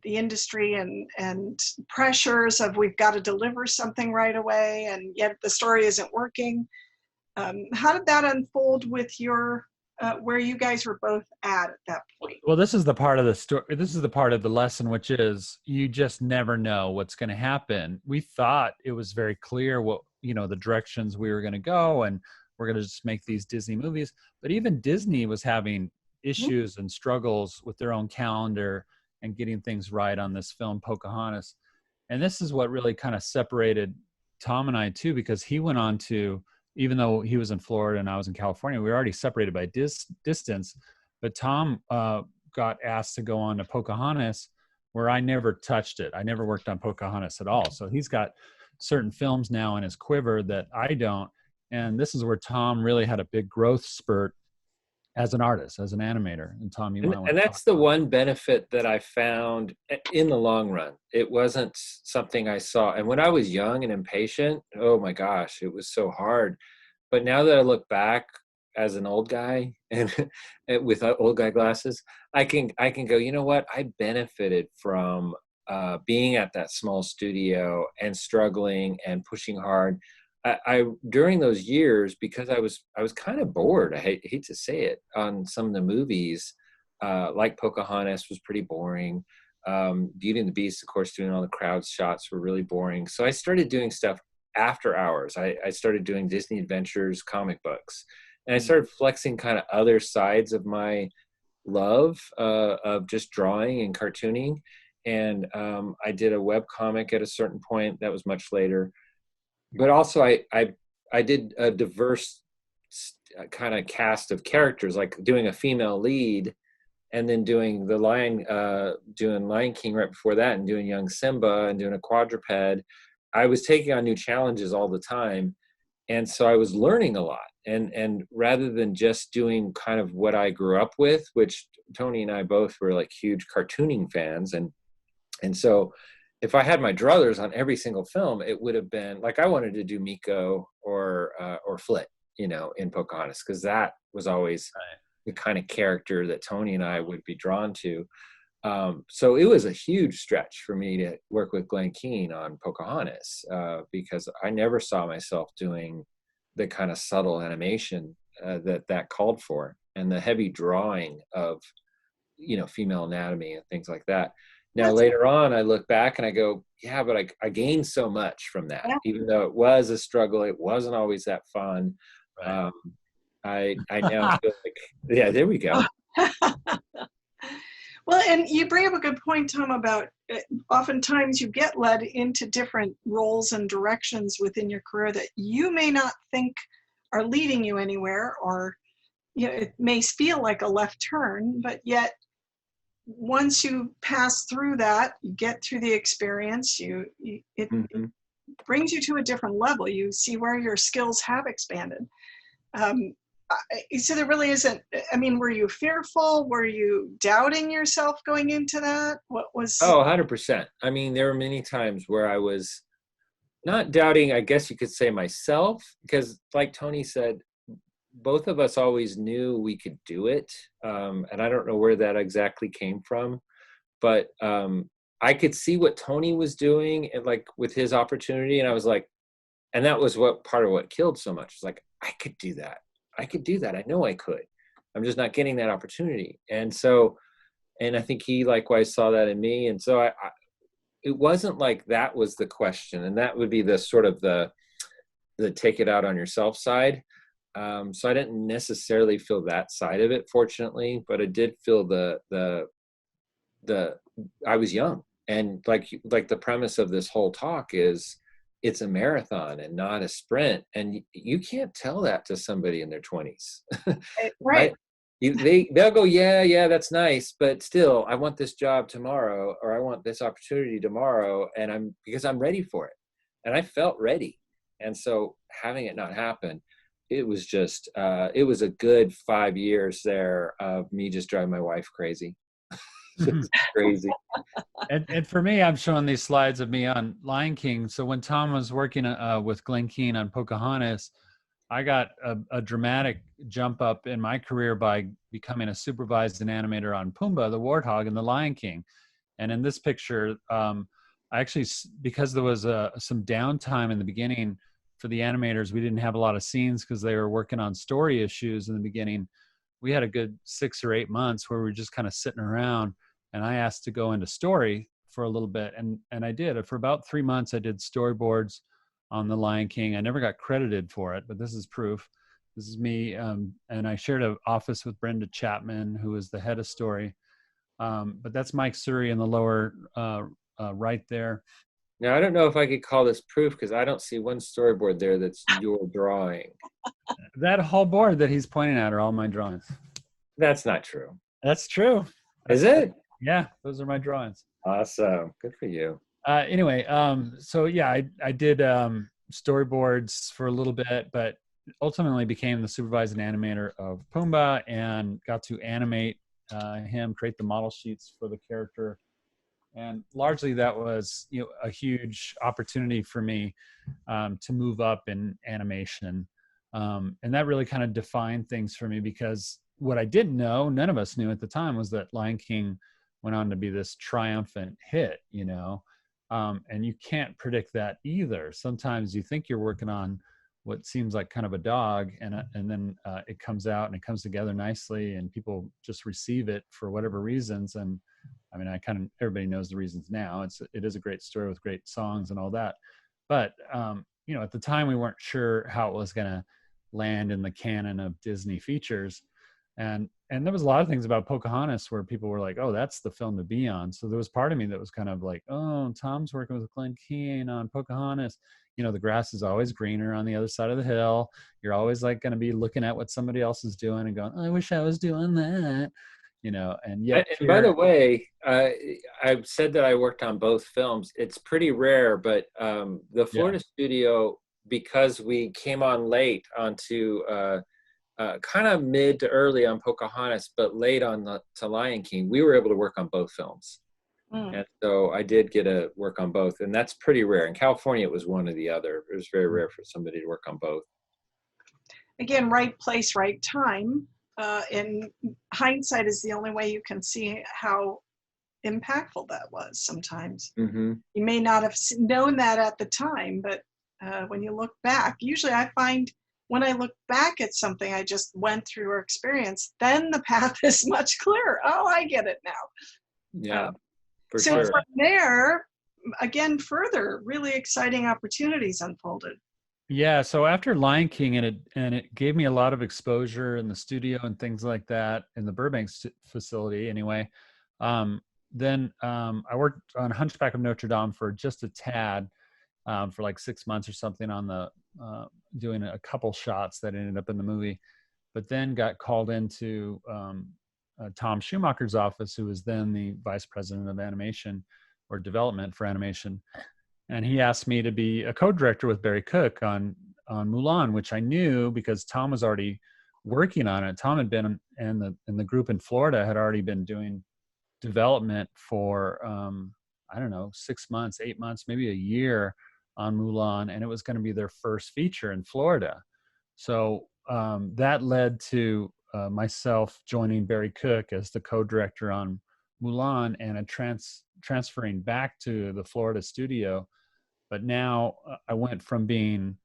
Speaker 1: the industry and pressures of, we've got to deliver something right away, and yet the story isn't working. How did that unfold with your where you guys were both at that point?
Speaker 2: Well, this is the part of the story. This is the part of the lesson, which is you just never know what's going to happen. We thought it was very clear what, the directions we were going to go, and we're going to just make these Disney movies. But even Disney was having issues and struggles with their own calendar and getting things right on this film, Pocahontas. And this is what really kind of separated Tom and I too, because he went on to, even though he was in Florida and I was in California, we were already separated by distance. But Tom got asked to go on to Pocahontas, where I never touched it. I never worked on Pocahontas at all. So he's got certain films now in his quiver that I don't. And this is where Tom really had a big growth spurt as an artist, as an animator. And Tom,
Speaker 3: and that's the one benefit that I found in the long run. It wasn't something I saw. And when I was young and impatient, oh my gosh, it was so hard. But now that I look back as an old guy and with old guy glasses, I can go, you know what? I benefited from being at that small studio and struggling and pushing hard. I during those years, because I was kind of bored. I hate to say it, on some of the movies, like Pocahontas was pretty boring. Beauty and the Beast, of course, doing all the crowd shots were really boring. So I started doing stuff after hours. I started doing Disney Adventures comic books, and I started flexing kind of other sides of my love of just drawing and cartooning. And I did a web comic at a certain point. That was much later. But also I did a diverse kind of cast of characters, like doing a female lead, and then doing doing Lion King right before that, and doing young Simba, and doing a quadruped. I was taking on new challenges all the time. And so I was learning a lot. And rather than just doing kind of what I grew up with, which Tony and I both were like huge cartooning fans. And so if I had my druthers on every single film, it would have been like, I wanted to do Miko or Flit, in Pocahontas, because that was always the kind of character that Tony and I would be drawn to. So it was a huge stretch for me to work with Glenn Keane on Pocahontas, because I never saw myself doing the kind of subtle animation that called for, and the heavy drawing of, female anatomy and things like that. Now, later on, I look back and I go, yeah, but I gained so much from that, even though it was a struggle. It wasn't always that fun. Right. I now feel like, yeah, there we go.
Speaker 1: Well, and you bring up a good point, Tom, about oftentimes you get led into different roles and directions within your career that you may not think are leading you anywhere, or it may feel like a left turn, but yet once you pass through that, you get through the experience, it brings you to a different level. You see where your skills have expanded. So there really isn't, were you fearful? Were you doubting yourself going into that? What was?
Speaker 3: Oh, 100%. There were many times where I was not doubting, I guess you could say, myself, because like Tony said, both of us always knew we could do it. And I don't know where that exactly came from, but I could see what Tony was doing, and like with his opportunity. And I was like, and that was part of what killed so much. It's like, I could do that. I could do that. I know I could. I'm just not getting that opportunity. And so, and I think he likewise saw that in me. And so it wasn't like that was the question. And that would be the sort of the take it out on yourself side. So I didn't necessarily feel that side of it, fortunately, but I did feel the I was young, and like the premise of this whole talk is, it's a marathon and not a sprint. And you can't tell that to somebody in their 20s.
Speaker 1: Right.
Speaker 3: They'll go, yeah, that's nice, but still, I want this job tomorrow, or I want this opportunity tomorrow, and because I'm ready for it. And I felt ready. And so having it not happen, it was just, it was a good 5 years there of me just driving my wife crazy. Just crazy.
Speaker 2: And for me, I'm showing these slides of me on Lion King. So when Tom was working with Glenn Keane on Pocahontas, I got a dramatic jump up in my career by becoming a supervised animator on Pumbaa, the warthog, and the Lion King. And in this picture, I actually, because there was some downtime in the beginning for the animators, we didn't have a lot of scenes because they were working on story issues in the beginning. We had a good 6 or 8 months where we were just kind of sitting around, and I asked to go into story for a little bit. And I did. For about 3 months, I did storyboards on the Lion King. I never got credited for it, but this is proof. This is me. And I shared an office with Brenda Chapman, who was the head of story. But that's Mike Suri in the lower right there.
Speaker 3: Now, I don't know if I could call this proof, because I don't see one storyboard there that's your drawing.
Speaker 2: That whole board that he's pointing at are all my drawings.
Speaker 3: That's not true.
Speaker 2: That's true.
Speaker 3: Is it?
Speaker 2: Yeah, those are my drawings.
Speaker 3: Awesome. Good for you.
Speaker 2: Anyway, so yeah, I did storyboards for a little bit, but ultimately became the supervising animator of Pumbaa and got to animate him, create the model sheets for the character. And largely that was, a huge opportunity for me to move up in animation. And that really kind of defined things for me, because what I didn't know, none of us knew at the time, was that Lion King went on to be this triumphant hit, and you can't predict that either. Sometimes you think you're working on what seems like kind of a dog, and then it comes out and it comes together nicely, and people just receive it for whatever reasons. And I mean, everybody knows the reasons now. It is a great story with great songs and all that. But at the time we weren't sure how it was going to land in the canon of Disney features. And there was a lot of things about Pocahontas where people were like, oh, that's the film to be on. So there was part of me that was kind of like, oh, Tom's working with Glenn Keane on Pocahontas. The grass is always greener on the other side of the hill. You're always like going to be looking at what somebody else is doing and going, I wish I was doing that, and yet.
Speaker 3: And by the way, I've said that I worked on both films. It's pretty rare, but the Florida studio, because we came on late onto kind of mid to early on Pocahontas, but late on to Lion King, we were able to work on both films. And so I did get to work on both, and that's pretty rare. In California, it was one or the other. It was very rare for somebody to work on both.
Speaker 1: Again, right place, right time. In hindsight is the only way you can see how impactful that was sometimes.
Speaker 3: Mm-hmm.
Speaker 1: You may not have known that at the time, but when you look back, usually I find when I look back at something I just went through or experienced, then the path is much clearer. Oh, I get it now.
Speaker 3: Yeah, for
Speaker 1: so
Speaker 3: sure.
Speaker 1: from there, again, further really exciting opportunities unfolded.
Speaker 2: Yeah, so after Lion King, and it gave me a lot of exposure in the studio and things like that in the Burbank facility anyway. Then I worked on Hunchback of Notre Dame for just a tad, for like 6 months or something on the doing a couple shots that ended up in the movie, but then got called into Tom Schumacher's office, who was then the vice president of animation or development for animation. And he asked me to be a co-director with Barry Cook on Mulan, which I knew because Tom was already working on it. Tom had been in the group in Florida had already been doing development for, 6 months, 8 months, maybe a year on Mulan. And it was going to be their first feature in Florida. So that led to myself joining Barry Cook as the co-director on Mulan and transferring back to the Florida studio. But now I went from being,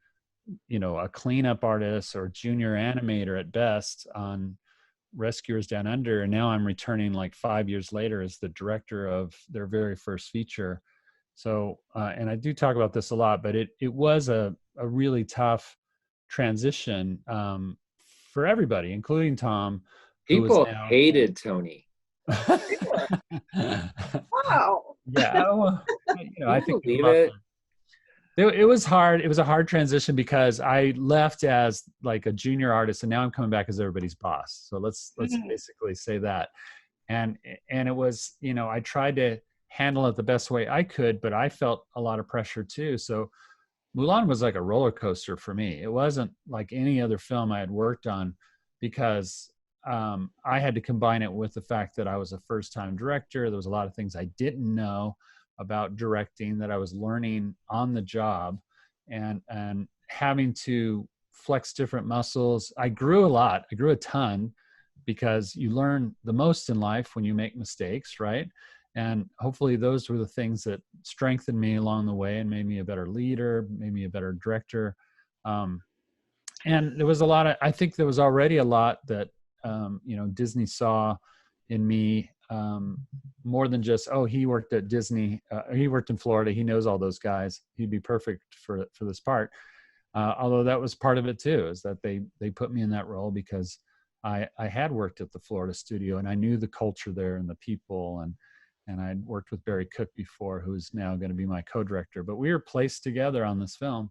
Speaker 2: a cleanup artist or junior animator at best on Rescuers Down Under, and now I'm returning like 5 years later as the director of their very first feature. So, and I do talk about this a lot, but it was a really tough transition for everybody, including Tom.
Speaker 3: People hated Tony.
Speaker 1: Wow.
Speaker 2: Yeah, I think
Speaker 3: it
Speaker 2: was hard. It was a hard transition because I left as like a junior artist, and now I'm coming back as everybody's boss. So let's basically say that. And it was, I tried to handle it the best way I could, but I felt a lot of pressure too. So Mulan was like a roller coaster for me. It wasn't like any other film I had worked on because I had to combine it with the fact that I was a first-time director. There was a lot of things I didn't know about directing that I was learning on the job, and having to flex different muscles. I grew a lot. I grew a ton because you learn the most in life when you make mistakes, right? And hopefully those were the things that strengthened me along the way and made me a better leader, made me a better director. And there was I think there was already a lot that, Disney saw in me, more than just, oh, he worked at Disney, he worked in Florida, he knows all those guys, he'd be perfect for this part. Although that was part of it too, is that they put me in that role because I had worked at the Florida studio and I knew the culture there and the people, and I'd worked with Barry Cook before, who's now going to be my co-director. But we were placed together on this film,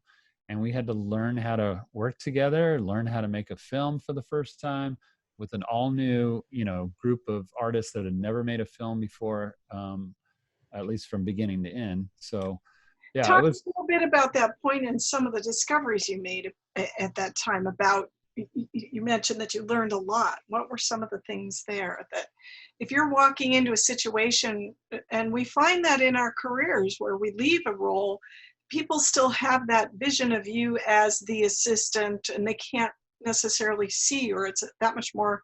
Speaker 2: and we had to learn how to work together, learn how to make a film for the first time with an all new, group of artists that had never made a film before, at least from beginning to end. So, yeah,
Speaker 1: Talk a little bit about that point and some of the discoveries you made at that time. About, you mentioned that you learned a lot. What were some of the things there that, if you're walking into a situation, and we find that in our careers where we leave a role, people still have that vision of you as the assistant, and they can't necessarily see, or it's that much more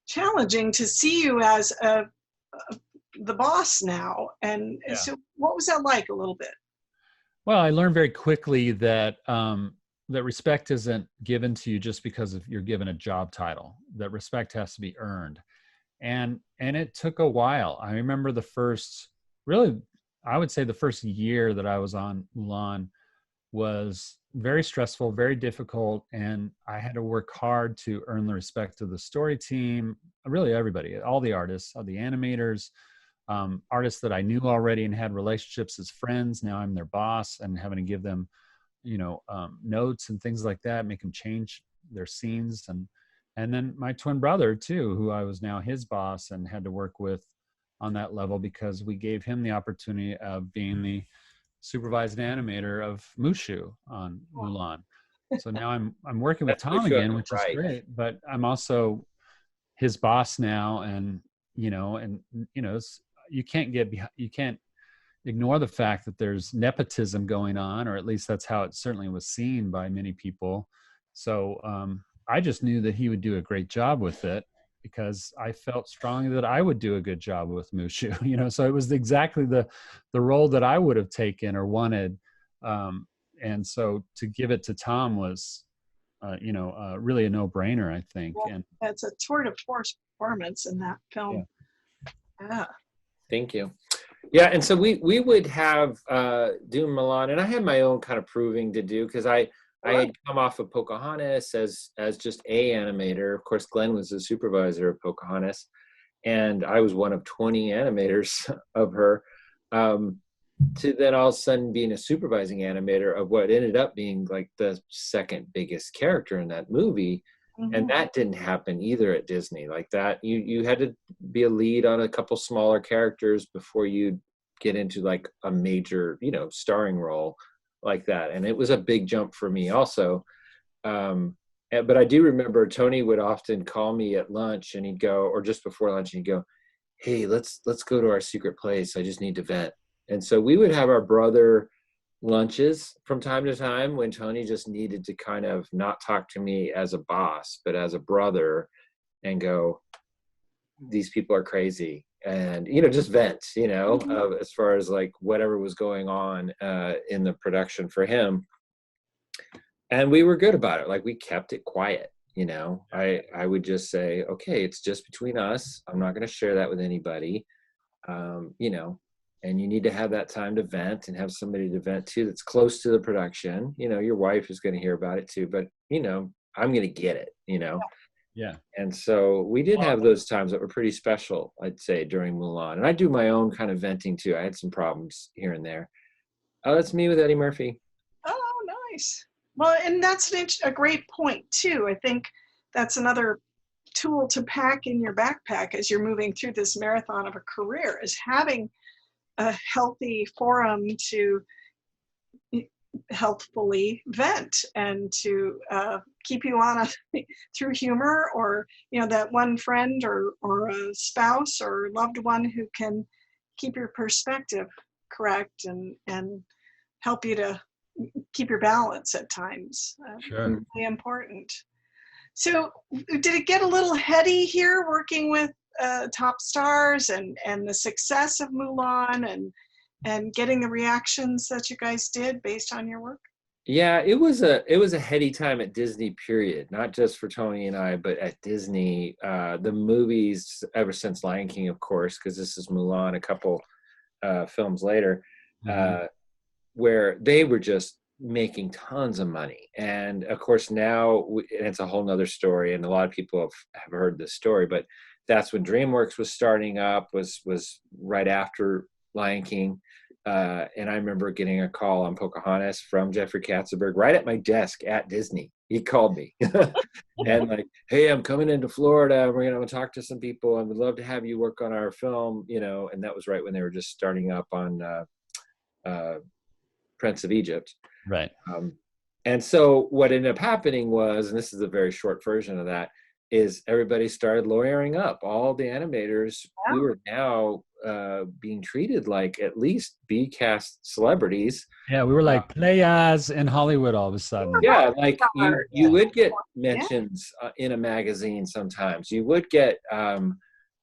Speaker 1: challenging to see you as the boss now. And
Speaker 2: Yeah.
Speaker 1: so what was that like a little bit?
Speaker 2: Well, I learned very quickly that that respect isn't given to you just because you're given a job title. That respect has to be earned, and it took a while. I remember the first, really, I would say the first year that I was on Mulan was very stressful, very difficult, and I had to work hard to earn the respect of the story team, really everybody, all the artists, all the animators, artists that I knew already and had relationships as friends. Now I'm their boss and having to give them, notes and things like that, make them change their scenes. And then my twin brother too, who I was now his boss and had to work with on that level because we gave him the opportunity of being the supervised animator of Mushu on Mulan. So now I'm working with Tom again, which is great, but I'm also his boss now. And, you can't ignore the fact that there's nepotism going on, or at least that's how it certainly was seen by many people. So I just knew that he would do a great job with it because I felt strongly that I would do a good job with Mushu, so it was exactly the role that I would have taken or wanted. And so to give it to Tom was, really a no-brainer, I think.
Speaker 1: Well,
Speaker 2: and
Speaker 1: that's a tour de force performance in that film. Yeah.
Speaker 3: Thank you. Yeah, and so we would have do Milan, and I had my own kind of proving to do because I had come off of Pocahontas as just a animator. Of course, Glenn was the supervisor of Pocahontas, and I was one of 20 animators of her. To then all of a sudden being a supervising animator of what ended up being like the second biggest character in that movie. Mm-hmm. And that didn't happen either at Disney. Like that, you had to be a lead on a couple smaller characters before you get into like a major, starring role like that. And it was a big jump for me also. But I do remember Tony would often call me at lunch and he'd go, or just before lunch, and he'd go, "Hey, let's go to our secret place. I just need to vent." And so we would have our brother lunches from time to time when Tony just needed to kind of not talk to me as a boss, but as a brother and go, "These people are crazy." And, just vent, as far as like whatever was going on in the production for him. And we were good about it. Like we kept it quiet, I would just say, "Okay, it's just between us. I'm not going to share that with anybody." And you need to have that time to vent and have somebody to vent to that's close to the production. Your wife is going to hear about it too, but I'm going to get it,
Speaker 2: Yeah.
Speaker 3: And so we did have those times that were pretty special, I'd say, during Mulan. And I do my own kind of venting too. I had some problems here and there. Oh, that's me with Eddie Murphy.
Speaker 1: Oh, nice. Well, and that's a great point too. I think that's another tool to pack in your backpack as you're moving through this marathon of a career, is having a healthy forum to healthfully vent and to keep you on through humor, or that one friend or a spouse or loved one who can keep your perspective correct and help you to keep your balance at times.
Speaker 2: Sure. Really
Speaker 1: important. So did it get a little heady here working with top stars and the success of Mulan and getting the reactions that you guys did based on your work?
Speaker 3: Yeah, it was a heady time at Disney, period. Not just for Tony and I, but at Disney. The movies, ever since Lion King, of course, because this is Mulan a couple films later, where they were just making tons of money. And of course now, and it's a whole nother story, and a lot of people have heard this story, but that's when DreamWorks was starting up, was right after Lion King. And I remember getting a call on Pocahontas from Jeffrey Katzenberg right at my desk at Disney. He called me and like, "Hey, I'm coming into Florida. We're going to talk to some people and we'd love to have you work on our film," and that was right when they were just starting up on Prince of Egypt.
Speaker 2: Right.
Speaker 3: And so what ended up happening was, and this is a very short version of that, is everybody started lawyering up. All the animators, we were now being treated like at least B-cast celebrities.
Speaker 2: Yeah, we were like players in Hollywood all of a sudden.
Speaker 3: Yeah, like you would get mentions in a magazine sometimes. You would get,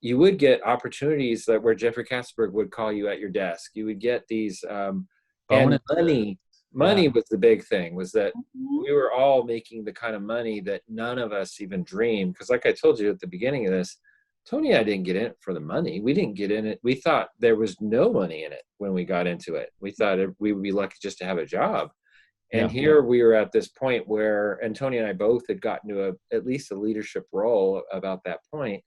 Speaker 3: you would get opportunities that where Jeffrey Katzenberg would call you at your desk. You would get these, and
Speaker 2: Bonuses.
Speaker 3: money was the big thing, was that
Speaker 1: Mhm.
Speaker 3: we were all making the kind of money that none of us even dreamed. Because like I told you at the beginning of this, Tony and I didn't get in it for the money. We didn't get in it. We thought there was no money in it when we got into it. We thought we would be lucky just to have a job. And
Speaker 2: Yeah.
Speaker 3: here we were at this point where, and Tony and I both had gotten to at least a leadership role about that point,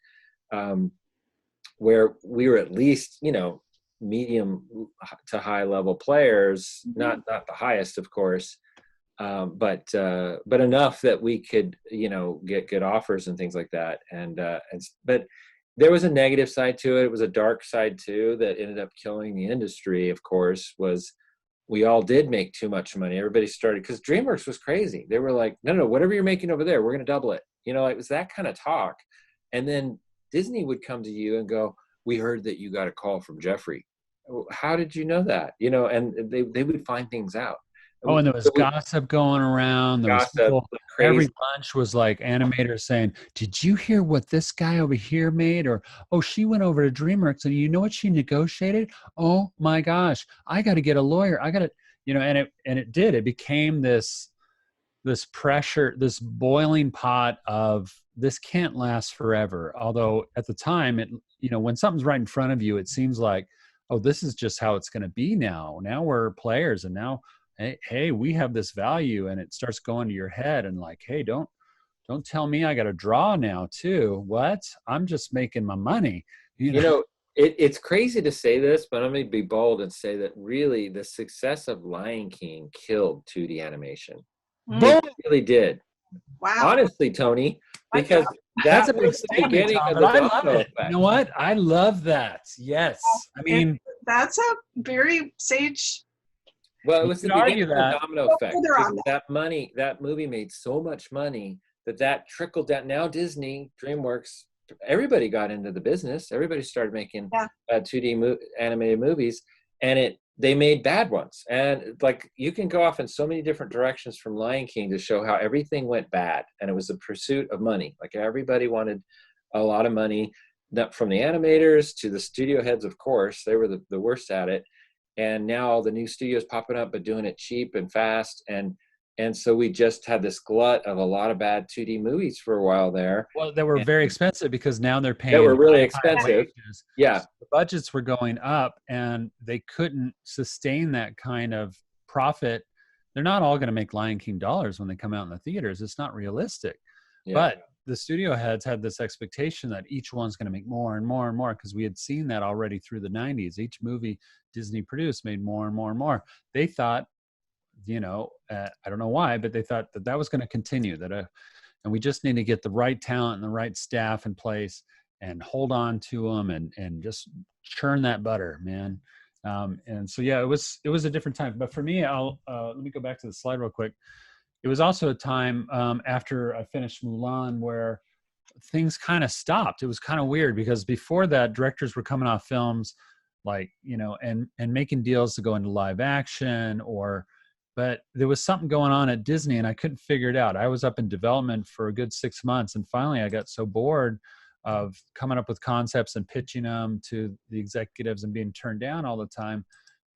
Speaker 3: where we were at least, medium to high level players,
Speaker 1: Mhm.
Speaker 3: not the highest, of course, but enough that we could, get good offers and things like that. But there was a negative side to it. It was a dark side too that ended up killing the industry. Of course, was we all did make too much money. Everybody started, because DreamWorks was crazy. They were like, no, whatever you're making over there, we're going to double it. It was that kind of talk. And then Disney would come to you and go, we heard that you got a call from Jeffrey. How did you know that? And they would find things out.
Speaker 2: Oh, and there was gossip going around. There was people, every lunch was like animators saying, did you hear what this guy over here made? Or, oh, she went over to DreamWorks and you know what she negotiated? Oh my gosh, I got to get a lawyer. I got to, and it did. It became this pressure, this boiling pot of this can't last forever. Although at the time, when something's right in front of you, it seems like, oh, this is just how it's going to be now. Now we're players, and now, hey, we have this value, and it starts going to your head and like, hey, don't tell me I got to draw now too. What? I'm just making my money.
Speaker 3: It's crazy to say this, but I'm going to be bold and say that really the success of Lion King killed 2D animation.
Speaker 1: Mhm.
Speaker 3: It really did.
Speaker 1: Wow.
Speaker 3: Honestly, Tony, because that's
Speaker 2: a big
Speaker 3: was the beginning of the
Speaker 2: I love
Speaker 3: domino
Speaker 2: it.
Speaker 3: effect.
Speaker 2: You know what? I love that. Yes. I mean,
Speaker 1: that's a very sage.
Speaker 3: Well, it was the beginning of the domino effect.
Speaker 1: On
Speaker 3: That movie made so much money that trickled down. Now Disney, DreamWorks, everybody got into the business. Everybody started making 2D animated movies, and they made bad ones. And like, you can go off in so many different directions from Lion King to show how everything went bad. And it was the pursuit of money. Like, everybody wanted a lot of money, from the animators to the studio heads, of course. They were the worst at it. And now all the new studios popping up, but doing it cheap and fast. And so we just had this glut of a lot of bad 2D movies for a while there.
Speaker 2: Well, they were very expensive because now they're paying.
Speaker 3: They were really expensive. Yeah.
Speaker 2: So the budgets were going up and they couldn't sustain that kind of profit. They're not all going to make Lion King dollars when they come out in the theaters. It's not realistic. Yeah. But the studio heads had this expectation that each one's going to make more and more and more, because we had seen that already through the 90s. Each movie Disney produced made more and more and more. They thought, I don't know why, but they thought that was going to continue, and we just need to get the right talent and the right staff in place and hold on to them and just churn that butter, man. And so, yeah, it was a different time. But for me, let me go back to the slide real quick. It was also a time after I finished Mulan where things kind of stopped. It was kind of weird because before that, directors were coming off films like, and making deals to go into live action, but there was something going on at Disney and I couldn't figure it out. I was up in development for a good 6 months, and finally I got so bored of coming up with concepts and pitching them to the executives and being turned down all the time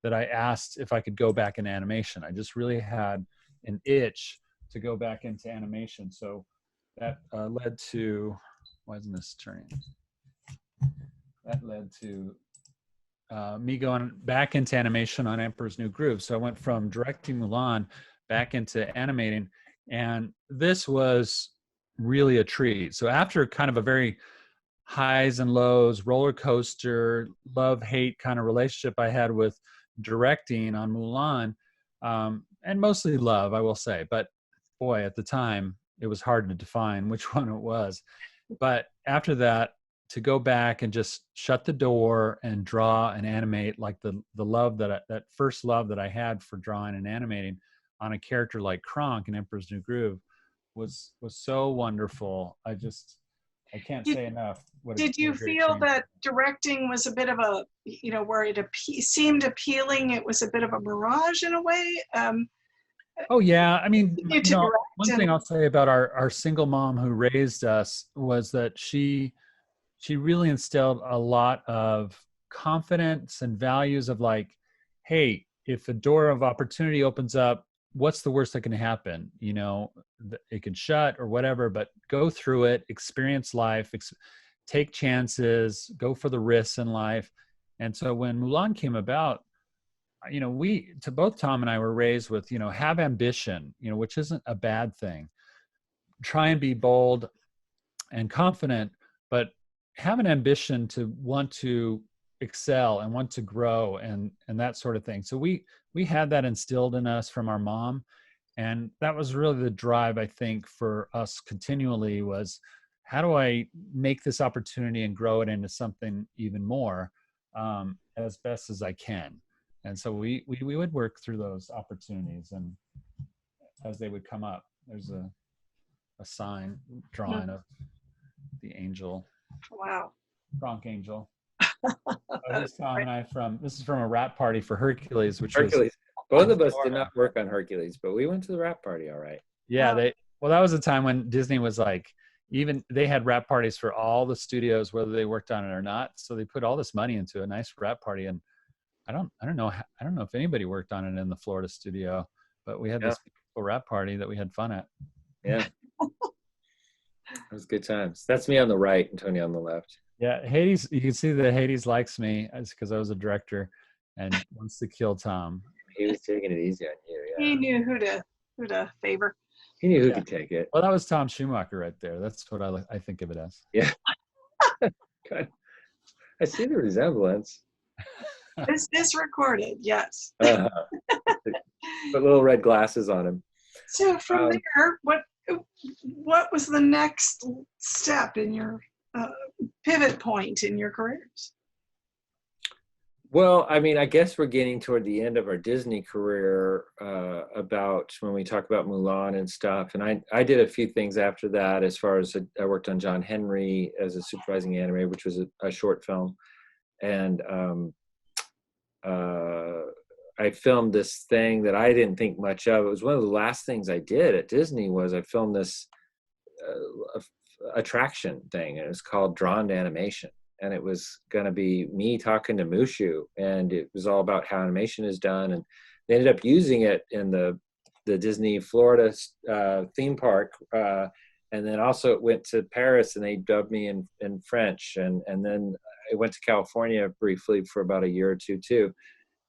Speaker 2: that I asked if I could go back in animation. I just really had an itch to go back into animation. So that led to, why isn't this turning? That led to me going back into animation on Emperor's New Groove. So I went from directing Mulan back into animating, and this was really a treat. So after kind of a very highs and lows, roller coaster, love-hate kind of relationship I had with directing on Mulan, and mostly love, I will say. But boy, at the time, it was hard to define which one it was. But after that, to go back and just shut the door and draw and animate, like the love that first love that I had for drawing and animating on a character like Kronk in Emperor's New Groove was so wonderful. I can't say enough.
Speaker 1: Did you feel that directing was a bit of a, where it seemed appealing, it was a bit of a mirage in a way?
Speaker 2: Oh yeah, I mean, one thing I'll say about our single mom who raised us was that she she really instilled a lot of confidence and values of like, hey, if a door of opportunity opens up, what's the worst that can happen? You know, it can shut or whatever, but go through it, experience life, take chances, go for the risks in life. And so when Mulan came about, you know, both Tom and I were raised with, you know, have ambition, you know, which isn't a bad thing. Try and be bold and confident, but have an ambition to want to excel and want to grow and that sort of thing. So we had that instilled in us from our mom, and that was really the drive, I think, for us continually was, how do I make this opportunity and grow it into something even more, as best as I can. And so we would work through those opportunities, and as they would come up, there's a sign drawing of the angel.
Speaker 1: Wow.
Speaker 2: Bronc angel. This Tom and I this is from a rap party for Hercules, which
Speaker 3: Hercules.
Speaker 2: was
Speaker 3: Both of us did not work on Hercules, but we went to the rap party, all right.
Speaker 2: Yeah, that was a time when Disney was like, even they had rap parties for all the studios, whether they worked on it or not. So they put all this money into a nice rap party, and I don't know if anybody worked on it in the Florida studio, but we had this beautiful rap party that we had fun at.
Speaker 3: Yeah. It was good times. That's me on the right and Tony on the left.
Speaker 2: Yeah, Hades, you can see that Hades likes me because I was a director and wants to kill Tom.
Speaker 3: He was taking it easy on you. Yeah.
Speaker 1: He knew who to favor.
Speaker 3: He knew who could take it.
Speaker 2: Well, that was Tom Schumacher right there. That's what I think of it as.
Speaker 3: Yeah. God. I see the resemblance.
Speaker 1: This recorded, yes.
Speaker 3: Put little red glasses on him.
Speaker 1: So from there, what was the next step in your pivot point in your careers?
Speaker 3: Well, I mean, I guess we're getting toward the end of our Disney career, about when we talk about Mulan and stuff. And I did a few things after that, as far as I worked on John Henry as a supervising animator, which was a short film. And I filmed this thing that I didn't think much of. It was one of the last things I did at Disney. Was I filmed this attraction thing, and it was called Drawn to Animation. And it was going to be me talking to Mushu, and it was all about how animation is done. And they ended up using it in the Disney Florida theme park. And then also it went to Paris, and they dubbed me in French. And then I went to California briefly for about a year or two too.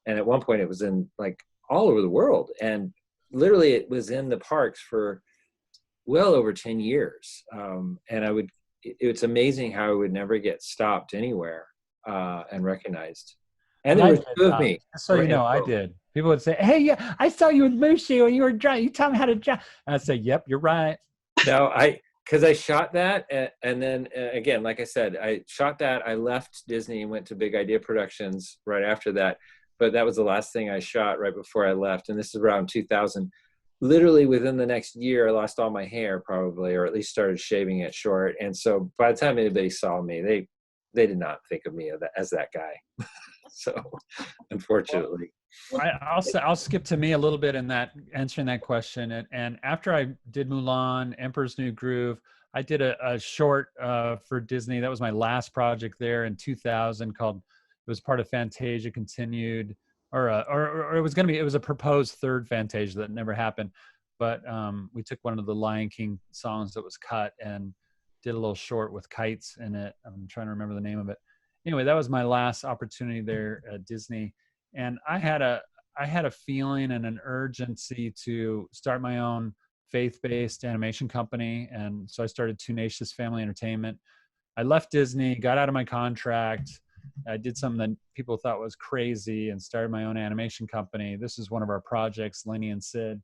Speaker 3: And at one point it was in like all over the world. And literally it was in the parks for well over 10 years. And it's amazing how I would never get stopped anywhere and recognized. And there were two of me.
Speaker 2: So you know, I did. People would say, "Hey, yeah, I saw you with Mushu, and you were drawing. You taught me how to draw." And I'd say, "Yep, you're right."
Speaker 3: No, because I shot that, and then again, like I said, I shot that. I left Disney and went to Big Idea Productions right after that. But that was the last thing I shot right before I left, and this is around 2000. Literally within the next year, I lost all my hair probably, or at least started shaving it short. And so by the time anybody saw me, they did not think of me as that guy. So unfortunately.
Speaker 2: I'll skip to me a little bit in that answering that question. And after I did Mulan, Emperor's New Groove, I did a short for Disney. That was my last project there in 2000 called, it was part of Fantasia Continued. Or it was a proposed third Fantasia that never happened, but we took one of the Lion King songs that was cut and did a little short with kites in it. I'm trying to remember the name of it. Anyway, that was my last opportunity there at Disney, and I had a feeling and an urgency to start my own faith-based animation company, and so I started Tenacious Family Entertainment. I left Disney, got out of my contract. I did something that people thought was crazy and started my own animation company. This is one of our projects, Lenny and Sid.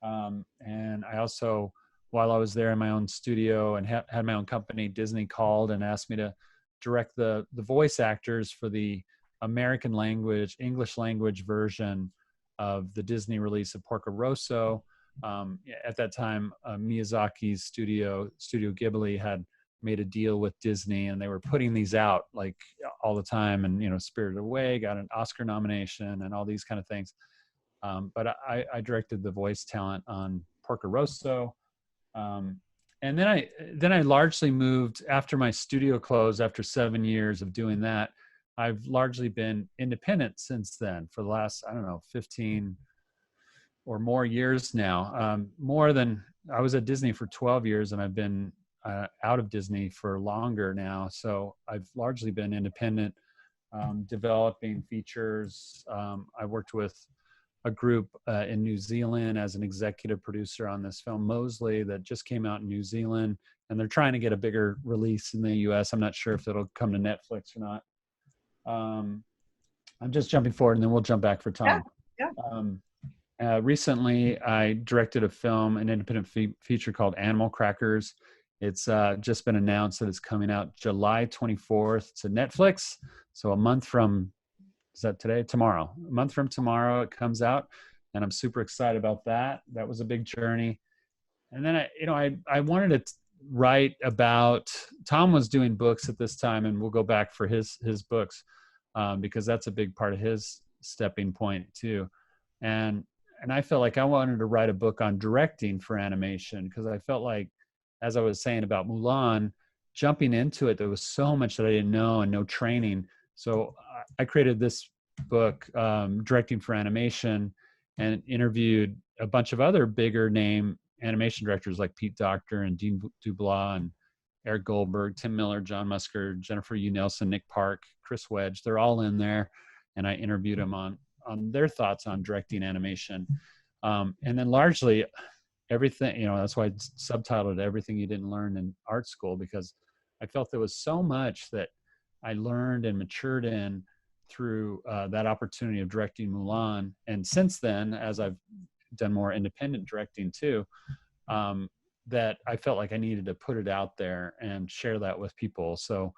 Speaker 2: And I also, while I was there in my own studio and had my own company, Disney called and asked me to direct the voice actors for the American language, English language version of the Disney release of Porco Rosso. At that time, Miyazaki's Studio Ghibli had made a deal with Disney, and they were putting these out like all the time. And, you know, Spirited Away got an Oscar nomination and all these kind of things. But I directed the voice talent on Porco Rosso. And then I largely moved after my studio closed after 7 years of doing that. I've largely been independent since then for the last, I don't know, 15 or more years now. More than I was at Disney for 12 years, and I've been out of Disney for longer now. So I've largely been independent, developing features. I worked with a group in New Zealand as an executive producer on this film Mosley that just came out in New Zealand, and they're trying to get a bigger release in the US. I'm not sure if it'll come to Netflix or not. I'm just jumping forward, and then we'll jump back for Tom.
Speaker 1: Yeah.
Speaker 2: Recently, I directed a film, an independent feature called Animal Crackers. It's just been announced that it's coming out July 24th to Netflix. So a month from, is that today? Tomorrow. A month from tomorrow it comes out, and I'm super excited about that. That was a big journey. And then I wanted to write about, Tom was doing books at this time, and we'll go back for his books because that's a big part of his stepping point too. And I felt like I wanted to write a book on directing for animation, because I felt like, as I was saying about Mulan, jumping into it, there was so much that I didn't know and no training. So I created this book, Directing for Animation, and interviewed a bunch of other bigger name animation directors like Pete Docter and Dean Dubois and Eric Goldberg, Tim Miller, John Musker, Jennifer Yu Nelson, Nick Park, Chris Wedge. They're all in there, and I interviewed them on their thoughts on directing animation. And then largely everything, that's why it's subtitled Everything You Didn't Learn in Art School, because I felt there was so much that I learned and matured in through that opportunity of directing Mulan. And since then, as I've done more independent directing too, that I felt like I needed to put it out there and share that with people. So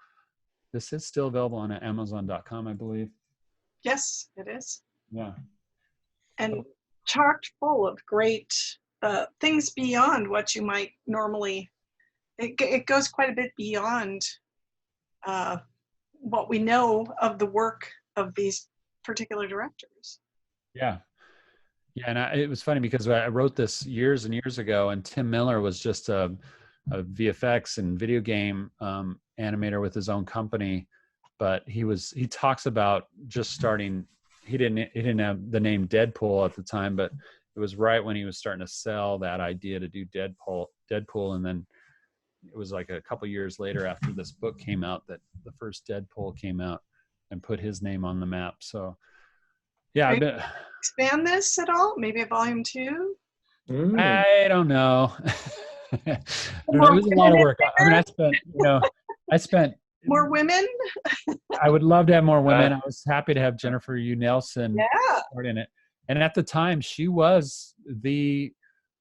Speaker 2: this is still available on Amazon.com, I believe.
Speaker 1: Yes, it is.
Speaker 2: Yeah.
Speaker 1: And chocked full of great things beyond what you might normally, it goes quite a bit beyond what we know of the work of these particular directors.
Speaker 2: Yeah. Yeah, and it was funny because I wrote this years and years ago, and Tim Miller was just a VFX and video game animator with his own company, but he talks about just starting. He didn't have the name Deadpool at the time, but it was right when he was starting to sell that idea to do Deadpool, and then it was like a couple years later after this book came out that the first Deadpool came out and put his name on the map. So yeah,
Speaker 1: expand this at all? Maybe a volume 2?
Speaker 2: I don't know. It was a lot of work. I mean, I spent
Speaker 1: more women.
Speaker 2: I would love to have more women. I was happy to have Jennifer Yu Nelson part in it. And at the time, she was the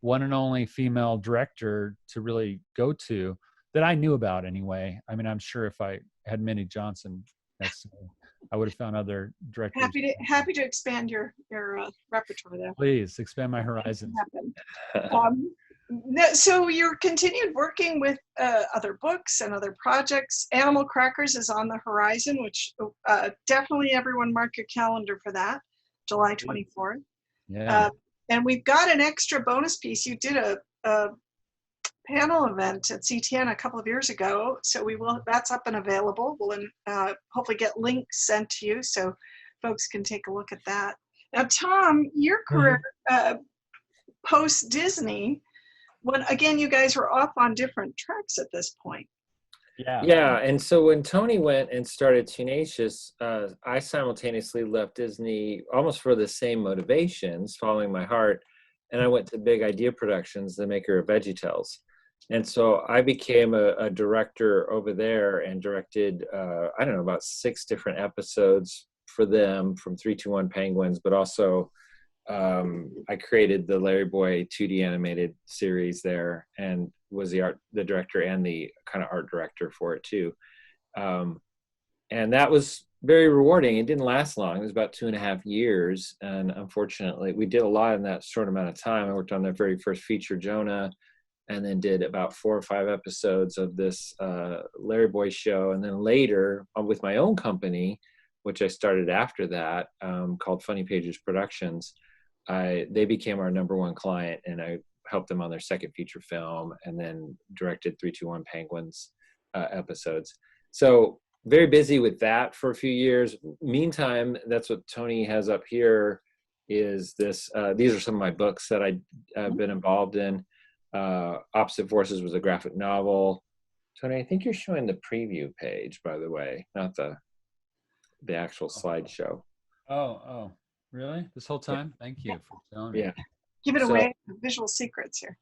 Speaker 2: one and only female director to really go to that I knew about anyway. I mean, I'm sure if I had Mindy Johnson next to me, I would have found other directors.
Speaker 1: Happy to expand your repertoire there.
Speaker 2: Please expand my horizons.
Speaker 1: So you're continued working with other books and other projects. Animal Crackers is on the horizon, which definitely everyone mark your calendar for that, July 24th.
Speaker 2: Yeah.
Speaker 1: And we've got an extra bonus piece. You did a panel event at CTN a couple of years ago, so that's up and available. We'll hopefully get links sent to you so folks can take a look at that. Now, Tom, your career post Disney, when again you guys were off on different tracks at this point.
Speaker 3: Yeah, and so when Tony went and started Tenacious, I simultaneously left Disney almost for the same motivations, following my heart, and I went to Big Idea Productions, the maker of VeggieTales. And so I became a director over there and directed, I don't know, about 6 different episodes for them from 321 Penguins, but also I created the Larry Boy 2D animated series there and was the director and the kind of art director for it too. And that was very rewarding. It didn't last long. It was about 2.5 years. And unfortunately, we did a lot in that short amount of time. I worked on the very first feature, Jonah, and then did about 4 or 5 episodes of this Larry Boy show. And then later, with my own company, which I started after that, called Funny Pages Productions, they became our #1 client, and helped them on their second feature film, and then directed 321 Penguins episodes. So very busy with that for a few years. Meantime, that's what Tony has up here, is this, these are some of my books that I've been involved in. Opposite Forces was a graphic novel. Tony, I think you're showing the preview page, by the way, not the actual slideshow.
Speaker 2: Oh, really? This whole time?
Speaker 3: Yeah.
Speaker 2: Thank you for telling me.
Speaker 3: Yeah.
Speaker 1: Give it
Speaker 3: So,
Speaker 1: away, visual secrets here.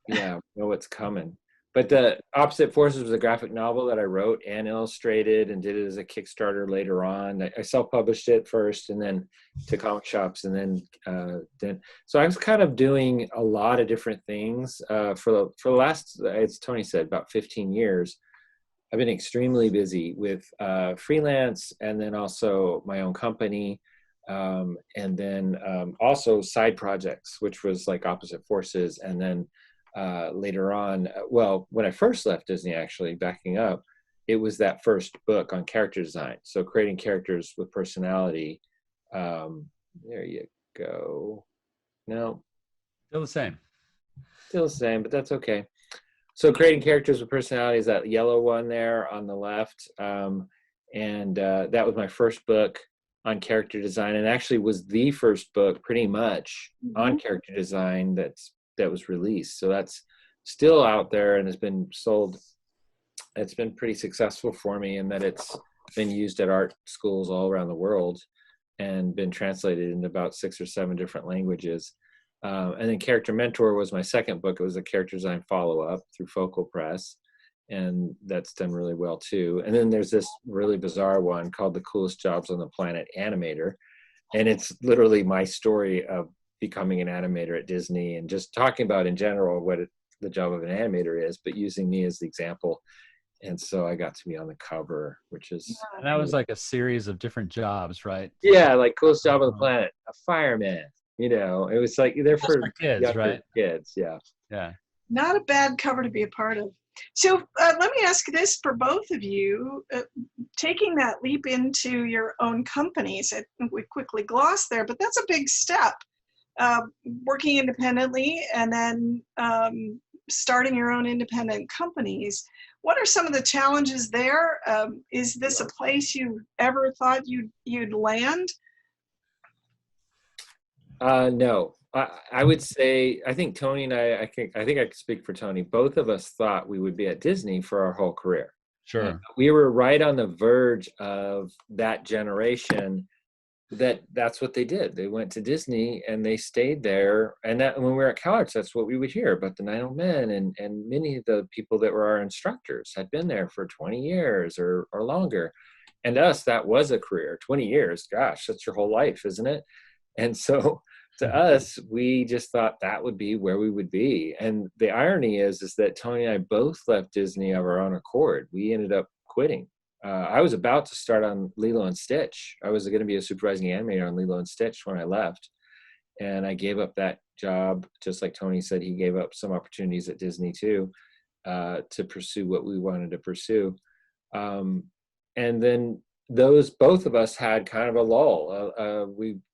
Speaker 3: yeah, know what's coming. But the Opposite Forces was a graphic novel that I wrote and illustrated and did it as a Kickstarter later on. I self-published it first and then to comic shops, and then so I was kind of doing a lot of different things for the last, as Tony said, about 15 years. I've been extremely busy with freelance, and then also my own company, and then also side projects, which was like Opposite Forces, and then later on, well, when I first left Disney, actually, backing up, it was that first book on character design. So creating characters with personality. There you go. No.
Speaker 2: Still the same.
Speaker 3: Still the same, but that's okay. So creating characters with personality is that yellow one there on the left. And that was my first book on character design, and actually was the first book pretty much on character design that was released. So that's still out there and has been sold. It's been pretty successful for me in that it's been used at art schools all around the world and been translated into about 6 or 7 different languages. And then Character Mentor was my second book. It was a character design follow-up through Focal Press, and that's done really well too. And then there's this really bizarre one called The Coolest Jobs on the Planet, Animator. And it's literally my story of becoming an animator at Disney and just talking about in general what the job of an animator is, but using me as the example. And so I got to be on the cover, which is...
Speaker 2: And that was like a series of different jobs, right?
Speaker 3: Yeah, like coolest job on the planet, a fireman. You know, it was like they're for
Speaker 2: kids, right?
Speaker 3: Kids, yeah.
Speaker 2: Yeah.
Speaker 1: Not a bad cover to be a part of. So let me ask this for both of you. Taking that leap into your own companies, we quickly glossed there, but that's a big step. Working independently and then starting your own independent companies. What are some of the challenges there? Is this a place you ever thought you'd land?
Speaker 3: No, I would say, I think Tony and I think I could speak for Tony. Both of us thought we would be at Disney for our whole career.
Speaker 2: Sure.
Speaker 3: We were right on the verge of that generation that's what they did. They went to Disney and they stayed there. And that when we were at CalArts, that's what we would hear about the 9 Old Men, and many of the people that were our instructors had been there for 20 years or longer. And to us, that was a career. 20 years, gosh, that's your whole life, isn't it? And so to us, we just thought that would be where we would be. And the irony is that Tony and I both left Disney of our own accord. We ended up quitting. I was about to start on Lilo and Stitch. I was going to be a supervising animator on Lilo and Stitch when I left. And I gave up that job, just like Tony said, he gave up some opportunities at Disney too, to pursue what we wanted to pursue. And then both of us had kind of a lull.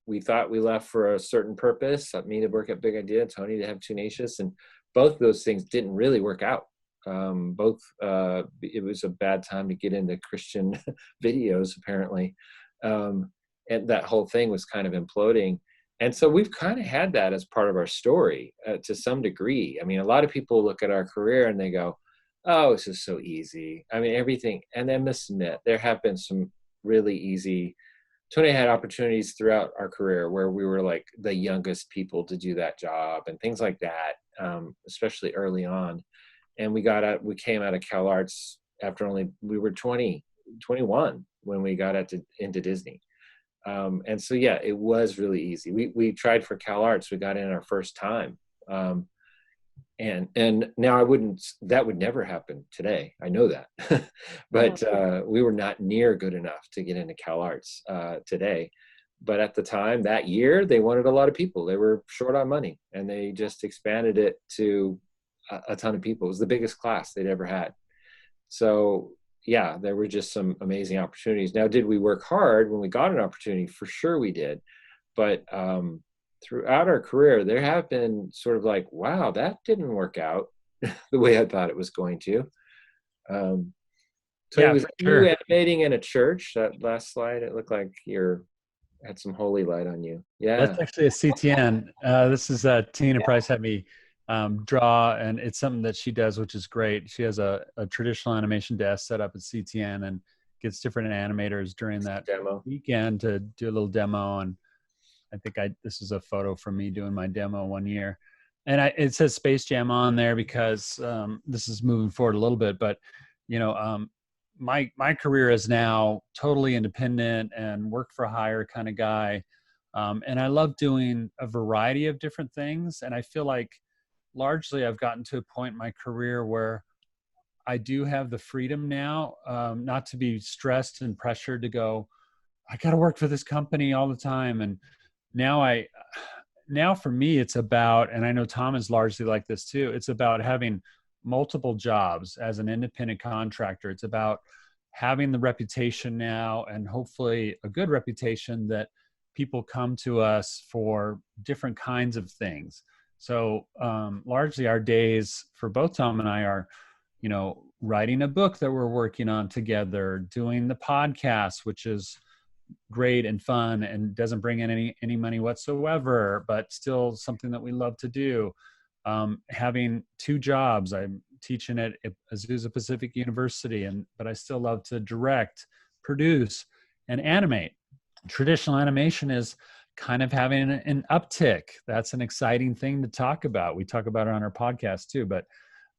Speaker 3: We thought we left for a certain purpose, me to work at Big Idea, Tony to have Tenacious, and both of those things didn't really work out. It was a bad time to get into Christian videos, apparently. And that whole thing was kind of imploding. And so we've kind of had that as part of our story to some degree. I mean, a lot of people look at our career and they go, oh, this is so easy. I mean, everything. And I must admit, there have been some really easy. Tony had opportunities throughout our career where we were like the youngest people to do that job and things like that, especially early on. And we came out of CalArts after we were 21 when we got into Disney. And so, yeah, it was really easy. We tried for CalArts. We got in our first time. And now that would never happen today. I know that. But we were not near good enough to get into CalArts today. But at the time, that year, they wanted a lot of people. They were short on money, and they just expanded it to a ton of people. It was the biggest class they'd ever had. So yeah, there were just some amazing opportunities. Now, did we work hard when we got an opportunity? For sure we did. But throughout our career, there have been sort of like, wow, that didn't work out the way I thought it was going to. So
Speaker 2: Yeah,
Speaker 3: was
Speaker 2: for
Speaker 3: you
Speaker 2: sure.
Speaker 3: animating in a church? That last slide, it looked like you're had some holy light on you.
Speaker 2: That's
Speaker 3: Yeah.
Speaker 2: actually a CTN. This is Tina Price had me draw, and it's something that she does, which is great. She has a traditional animation desk set up at CTN and gets different animators during that
Speaker 3: Demo.
Speaker 2: weekend to do a little demo. And I think this is a photo from me doing my demo one year. And it says Space Jam on there because this is moving forward a little bit, but you know, my career is now totally independent and work for hire kind of guy. And I love doing a variety of different things. And I feel like largely I've gotten to a point in my career where I do have the freedom now, not to be stressed and pressured to go, I got to work for this company all the time. And now now for me, it's about, and I know Tom is largely like this too, it's about having multiple jobs as an independent contractor. It's about having the reputation now, and hopefully a good reputation, that people come to us for different kinds of things. So largely our days for both Tom and I are, you know, writing a book that we're working on together, doing the podcast, which is great and fun and doesn't bring in any money whatsoever, but still something that we love to do. Having two jobs, I'm teaching at Azusa Pacific University, but I still love to direct, produce, and animate. Traditional animation is kind of having an uptick. That's an exciting thing to talk about. We talk about it on our podcast too, but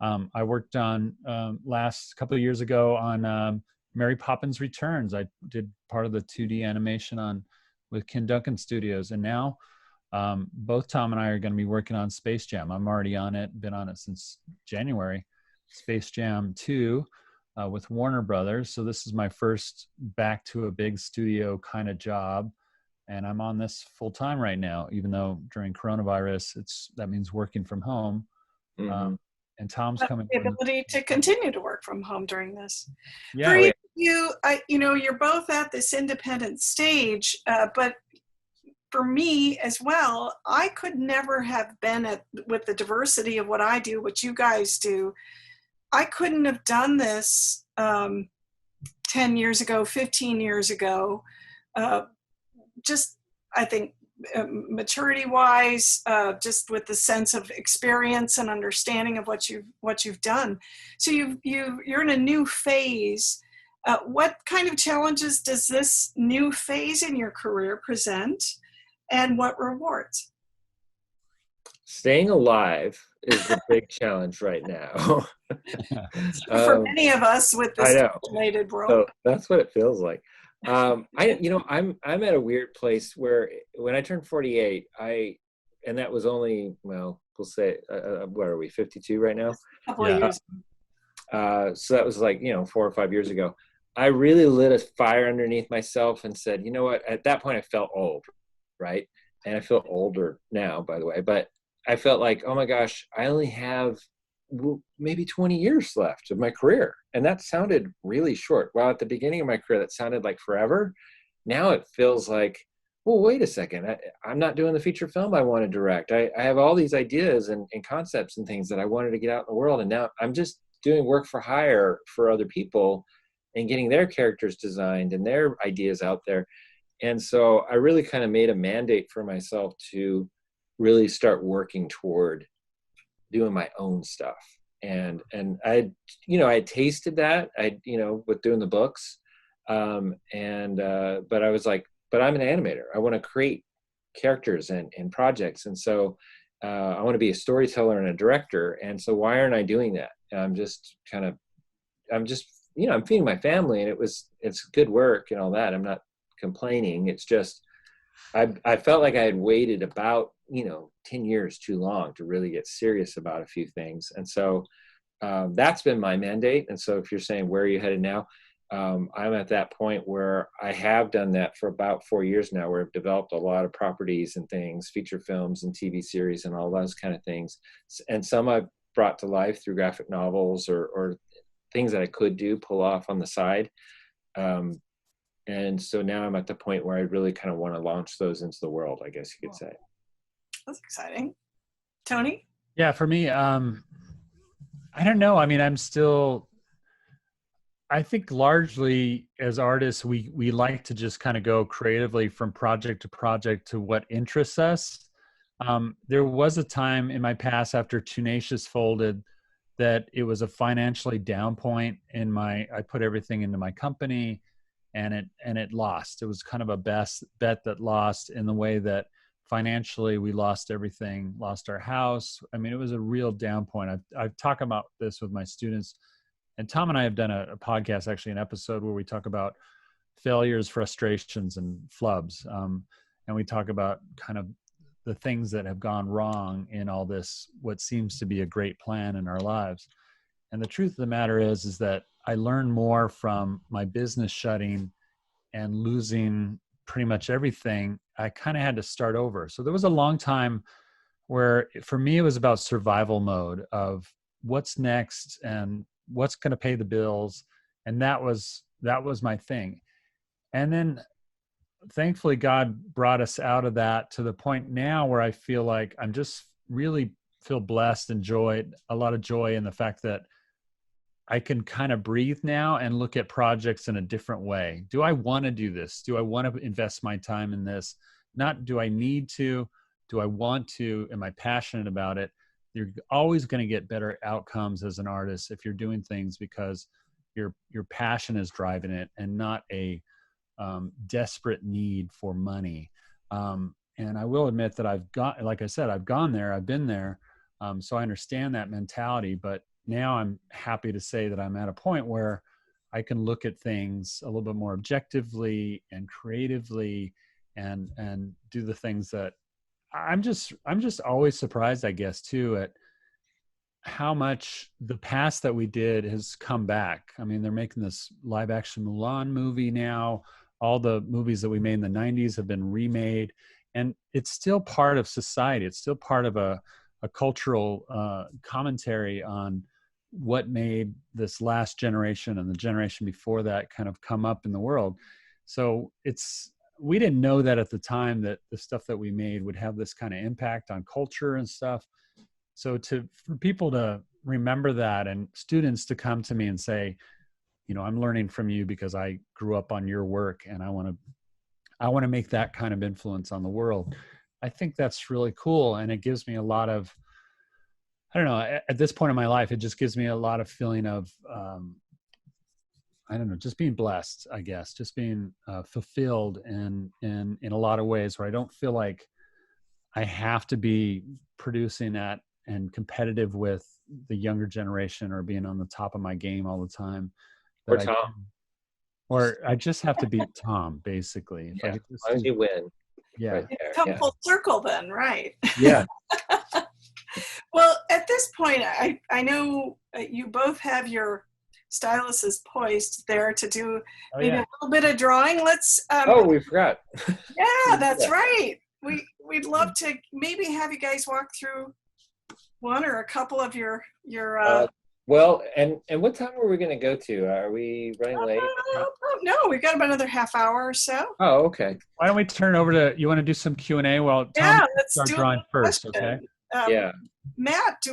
Speaker 2: I worked on last couple of years ago on Mary Poppins Returns. I did part of the 2D animation with Ken Duncan Studios, and now both Tom and I are going to be working on Space Jam. I'm already on it, been on it since January. Space Jam 2 with Warner Brothers. So this is my first back to a big studio kind of job, and I'm on this full time right now. Even though during coronavirus, that means working from home.
Speaker 3: Mm-hmm.
Speaker 2: And Tom's
Speaker 1: But
Speaker 2: coming
Speaker 1: the
Speaker 2: from
Speaker 1: ability to continue to work from home during this. For
Speaker 2: yeah.
Speaker 1: you, you know, you're both at this independent stage, but for me as well, I could never have been with the diversity of what I do, what you guys do. I couldn't have done this 10 years ago, 15 years ago. Just, I think, maturity wise, just with the sense of experience and understanding of what you've done. So you're in a new phase. What kind of challenges does this new phase in your career present, and what rewards?
Speaker 3: Staying alive is the big challenge right now.
Speaker 1: For many of us with
Speaker 3: I
Speaker 1: this
Speaker 3: know.
Speaker 1: related world.
Speaker 3: So that's what it feels like. I'm at a weird place where when I turned 48, and that was only, well, we'll say, what are we, 52 right now?
Speaker 1: A couple of years.
Speaker 3: So that was like, 4 or 5 years ago. I really lit a fire underneath myself and said, you know what? At that point, I felt old, right? And I feel older now, by the way. But I felt like, oh my gosh, I only have maybe 20 years left of my career. And that sounded really short. Well, at the beginning of my career, that sounded like forever. Now it feels like, well, wait a second. I'm not doing the feature film I want to direct. I have all these ideas and concepts and things that I wanted to get out in the world. And now I'm just doing work for hire for other people and getting their characters designed and their ideas out there. And so I really kind of made a mandate for myself to really start working toward doing my own stuff. And I tasted that, with doing the books. But I was like, but I'm an animator. I want to create characters and projects. And so I want to be a storyteller and a director. And so why aren't I doing that? And I'm feeding my family, and it's good work and all that. I'm not complaining. It's just, I felt like I had waited about 10 years too long to really get serious about a few things. And so that's been my mandate. And so if you're saying, where are you headed now? I'm at that point where I have done that for about 4 years now, where I've developed a lot of properties and things, feature films and TV series and all those kind of things. And some I've brought to life through graphic novels or things that I could pull off on the side. And so now I'm at the point where I really kind of want to launch those into the world, I guess you could say.
Speaker 1: That's exciting. Tony?
Speaker 2: Yeah, for me, I don't know. I mean, I think largely as artists, we like to just kind of go creatively from project to project to what interests us. There was a time in my past after Tenacious folded that it was a financially down point in I put everything into my company and it lost. It was kind of a best bet that lost in the way that financially we lost everything, lost our house. I mean, it was a real down point. I've talked about this with my students, and Tom and I have done a podcast, actually an episode where we talk about failures, frustrations, and flubs. And we talk about kind of the things that have gone wrong in all this, what seems to be a great plan in our lives. And the truth of the matter is that I learned more from my business shutting and losing pretty much everything. I kind of had to start over. So there was a long time where for me, it was about survival mode of what's next and what's going to pay the bills. And that was my thing. And then thankfully God brought us out of that to the point now where I feel like I'm just really feel blessed and a lot of joy in the fact that I can kind of breathe now and look at projects in a different way. Do I want to do this? Do I want to invest my time in this? Not do I need to, do I want to, am I passionate about it? You're always going to get better outcomes as an artist if you're doing things because your passion is driving it and not a desperate need for money. And I will admit that like I said, I've gone there, I've been there. So I understand that mentality, but now I'm happy to say that I'm at a point where I can look at things a little bit more objectively and creatively and do the things that I'm just always surprised, I guess, too, at how much the past that we did has come back. I mean, they're making this live action Mulan movie now. All the movies that we made in the 90s have been remade, and it's still part of society. It's still part of a cultural commentary on what made this last generation and the generation before that kind of come up in the world. So we didn't know that at the time that the stuff that we made would have this kind of impact on culture and stuff. So for people to remember that and students to come to me and say, you know, I'm learning from you because I grew up on your work and I want to make that kind of influence on the world. I think that's really cool. And it gives me a lot of, I don't know, at this point in my life, it just gives me a lot of feeling of, I don't know, just being blessed, I guess, just being fulfilled in a lot of ways where I don't feel like I have to be producing at and competitive with the younger generation or being on the top of my game all the time.
Speaker 3: Or Tom.
Speaker 2: Or I just have to beat Tom, basically.
Speaker 3: Yeah, as long as you win.
Speaker 2: Yeah.
Speaker 3: Right
Speaker 1: It's come full circle then, right?
Speaker 3: Yeah.
Speaker 1: Well, at this point, I know you both have your styluses poised there to do maybe a little bit of drawing. Let's.
Speaker 3: We forgot.
Speaker 1: Yeah, that's right. We'd love to maybe have you guys walk through one or a couple of your.
Speaker 3: Well, and what time are we going to go to? Are we running late?
Speaker 1: No, we've got about another half hour or so.
Speaker 3: Oh, okay.
Speaker 2: Why don't we turn over to, you want to do some Q&A while Tom
Speaker 1: let's
Speaker 2: start
Speaker 1: do
Speaker 2: drawing first,
Speaker 1: question.
Speaker 2: okay?
Speaker 3: Yeah.
Speaker 1: Matt,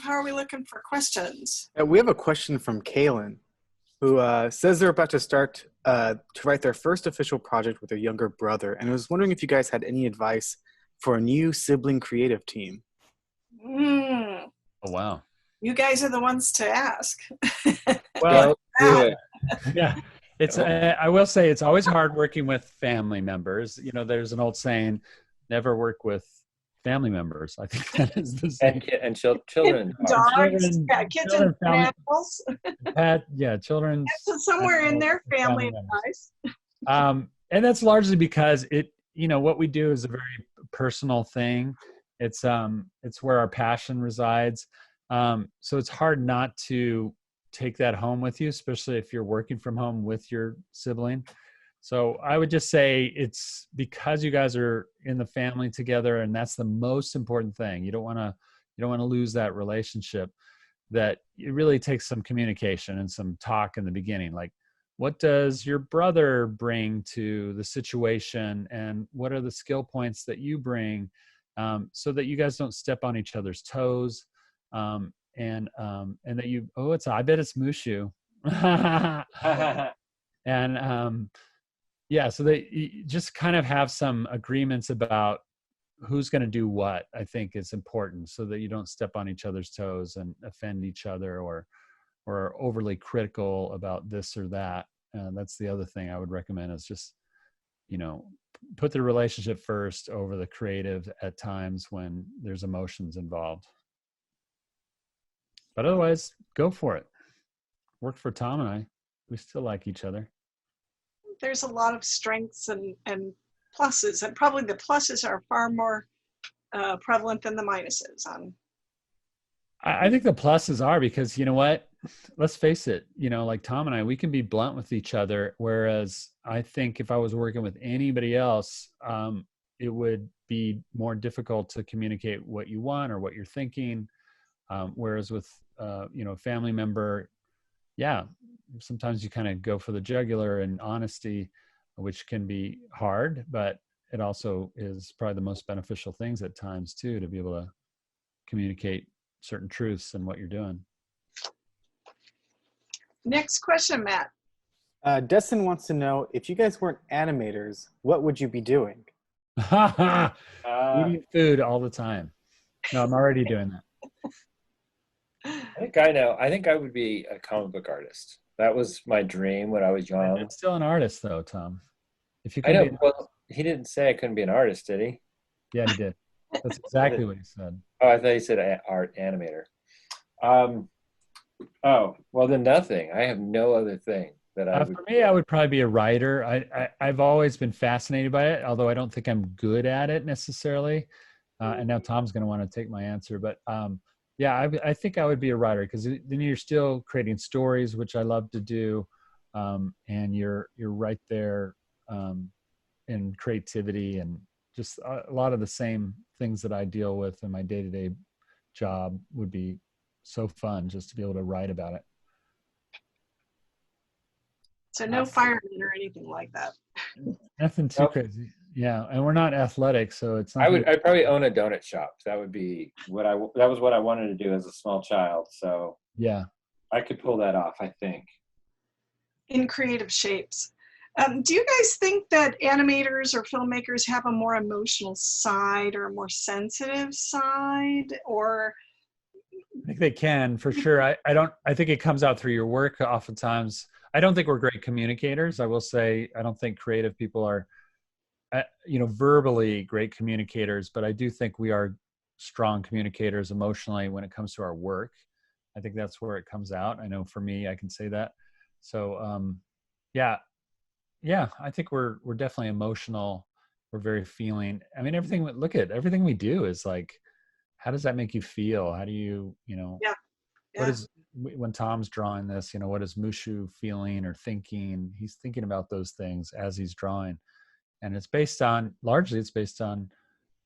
Speaker 1: how are we looking for questions?
Speaker 4: We have a question from Kaylin, who says they're about to start to write their first official project with their younger brother. And I was wondering if you guys had any advice for a new sibling creative team.
Speaker 2: Oh, wow.
Speaker 1: You guys are the ones to ask.
Speaker 2: Well, yeah. It's. I will say it's always hard working with family members. You know, there's an old saying, "Never work with family members." I think that is the same.
Speaker 3: And children.
Speaker 1: Dogs, kids and animals.
Speaker 2: Children.
Speaker 1: Somewhere in there, family advice.
Speaker 2: And that's largely because what we do is a very personal thing. It's where our passion resides. So it's hard not to take that home with you, especially if you're working from home with your sibling. So I would just say it's because you guys are in the family together, and that's the most important thing. You don't want to lose that relationship. That it really takes some communication and some talk in the beginning. Like, what does your brother bring to the situation, and what are the skill points that you bring? so that you guys don't step on each other's toes. And that you, I bet it's Mushu. And yeah, so that you just kind of have some agreements about who's going to do what, I think is important, so that you don't step on each other's toes and offend each other or overly critical about this or that. That's the other thing I would recommend, is just, put the relationship first over the creative at times when there's emotions involved. But otherwise, go for it. Worked for Tom and I. We still like each other.
Speaker 1: There's a lot of strengths and pluses, and probably the pluses are far more prevalent than the minuses.
Speaker 2: I think the pluses are, because you know what? Let's face it, like Tom and I, we can be blunt with each other. Whereas I think if I was working with anybody else, it would be more difficult to communicate what you want or what you're thinking. Whereas with, a family member, yeah, sometimes you kind of go for the jugular and honesty, which can be hard, but it also is probably the most beneficial things at times too, to be able to communicate certain truths and what you're doing.
Speaker 1: Next question, Matt.
Speaker 4: Destin wants to know, if you guys weren't animators, what would you be doing?
Speaker 2: Eating food all the time. No, I'm already doing that.
Speaker 3: I think I know. I think I would be a comic book artist. That was my dream when I was young.
Speaker 2: I'm still an artist though, Tom. If you
Speaker 3: I know.
Speaker 2: be,
Speaker 3: Well, he didn't say I couldn't be an artist, did he?
Speaker 2: yeah, he did. That's exactly what he said.
Speaker 3: Oh, I thought he said art animator. Oh, well then nothing. I have no other thing that I would.
Speaker 2: For me, I would probably be a writer. I've always been fascinated by it, although I don't think I'm good at it necessarily. And now Tom's going to want to take my answer, but yeah, I think I would be a writer, because then you're still creating stories, which I love to do, and you're right there in creativity and just a lot of the same things that I deal with in my day-to-day job would be so fun just to be able to write about it.
Speaker 1: So no fireman or anything like that.
Speaker 2: Nothing too crazy. Yeah, and we're not athletic, so it's not.
Speaker 3: I'd probably own a donut shop. That would be that was what I wanted to do as a small child. So
Speaker 2: yeah,
Speaker 3: I could pull that off, I think.
Speaker 1: In creative shapes. Do you guys think that animators or filmmakers have a more emotional side or a more sensitive side, or?
Speaker 2: I think they can, for sure. I think it comes out through your work oftentimes. I don't think we're great communicators. I will say, I don't think creative people are, verbally great communicators, but I do think we are strong communicators emotionally when it comes to our work. I think that's where it comes out. I know for me, I can say that. So, yeah, I think we're definitely emotional. We're very feeling. I mean, everything we do is like, how does that make you feel? How do you,
Speaker 1: Yeah.
Speaker 2: What is, when Tom's drawing this, what is Mushu feeling or thinking? He's thinking about those things as he's drawing. And largely it's based on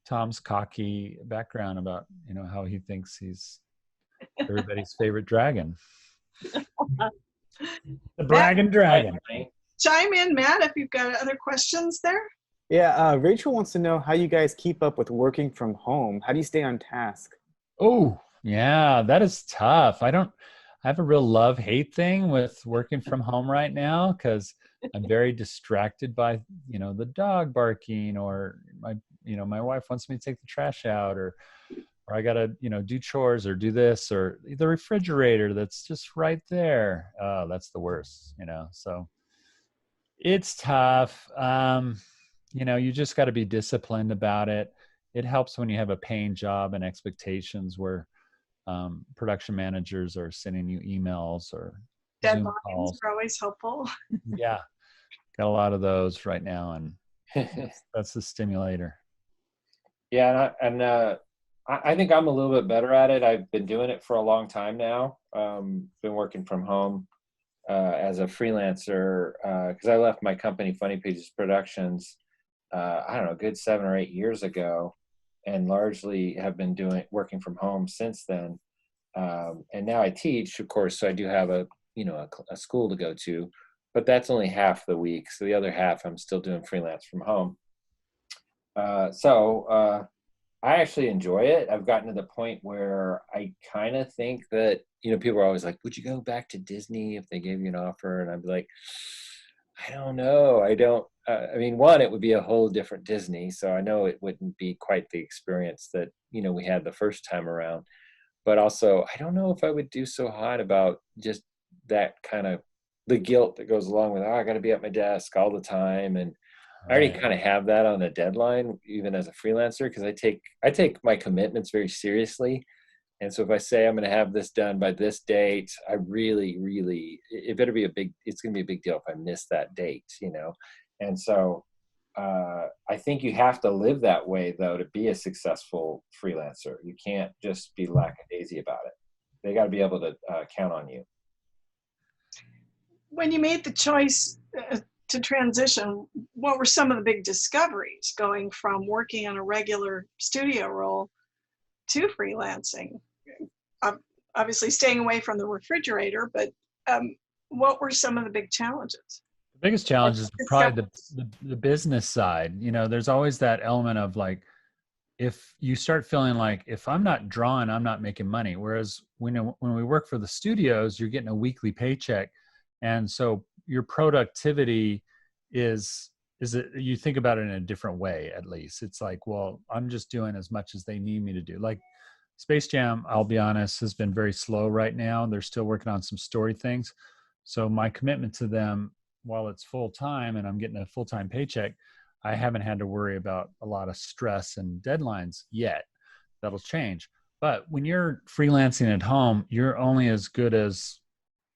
Speaker 2: Tom's cocky background about, how he thinks he's everybody's favorite dragon. The Bragging Dragon.
Speaker 1: Chime in, Matt, if you've got other questions there.
Speaker 4: Yeah, Rachel wants to know how you guys keep up with working from home. How do you stay on task?
Speaker 2: Oh, yeah, that is tough. I have a real love-hate thing with working from home right now, because I'm very distracted by, the dog barking, or my wife wants me to take the trash out, or I got to, do chores or do this, or the refrigerator that's just right there. Oh, that's the worst, so it's tough. You just got to be disciplined about it. It helps when you have a paying job and expectations where production managers are sending you emails or Zoom calls.
Speaker 1: Deadlines are always helpful.
Speaker 2: Yeah, got a lot of those right now, and that's the stimulator.
Speaker 3: Yeah, and I think I'm a little bit better at it. I've been doing it for a long time now. Been working from home as a freelancer because I left my company, Funny Pages Productions, I don't know, a good 7 or 8 years ago, and largely have been working from home since then. And now I teach, of course, so I do have a school to go to, but that's only half the week. So the other half I'm still doing freelance from home. So I actually enjoy it. I've gotten to the point where I kind of think that, people are always like, would you go back to Disney if they gave you an offer? And I'd be like, I don't know. I don't, I mean, one, it would be a whole different Disney. So I know it wouldn't be quite the experience that, we had the first time around. But also, I don't know if I would do so hot about just that kind of the guilt that goes along with, I got to be at my desk all the time. And I already
Speaker 2: Right.
Speaker 3: kind of have that on a deadline, even as a freelancer, because I take my commitments very seriously. And so if I say I'm going to have this done by this date, I really, really, it better be it's going to be a big deal if I miss that date. And so I think you have to live that way, though, to be a successful freelancer. You can't just be lackadaisy about it. They got to be able to count on you.
Speaker 1: When you made the choice to transition, what were some of the big discoveries going from working on a regular studio role to freelancing? Obviously staying away from the refrigerator, but what were some of the big challenges?
Speaker 2: The biggest challenge is probably the business side. There's always that element of like, if you start feeling like, if I'm not drawing, I'm not making money. Whereas when we work for the studios, you're getting a weekly paycheck. And so your productivity you think about it in a different way, at least. It's like, well, I'm just doing as much as they need me to do. Like Space Jam, I'll be honest, has been very slow right now. They're still working on some story things. So my commitment to them, while it's full time and I'm getting a full-time paycheck, I haven't had to worry about a lot of stress and deadlines yet. That'll change. But when you're freelancing at home, you're only as good as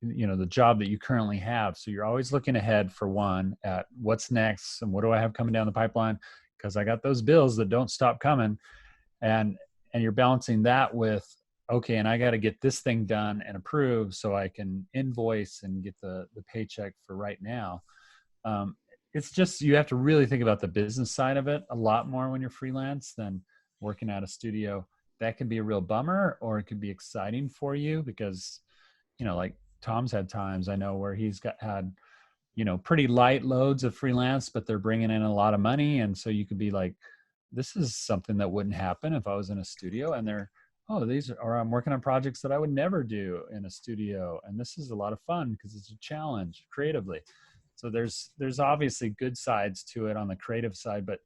Speaker 2: the job that you currently have. So you're always looking ahead, for one, at what's next and what do I have coming down the pipeline, because I got those bills that don't stop coming. And you're balancing that with, okay, and I got to get this thing done and approved so I can invoice and get the paycheck for right now. It's just, you have to really think about the business side of it a lot more when you're freelance than working at a studio. That can be a real bummer, or it could be exciting for you because, like Tom's had times I know where he's had, pretty light loads of freelance, but they're bringing in a lot of money. And so you could be like, this is something that wouldn't happen if I was in a studio, and I'm working on projects that I would never do in a studio. And this is a lot of fun because it's a challenge creatively. So there's obviously good sides to it on the creative side, but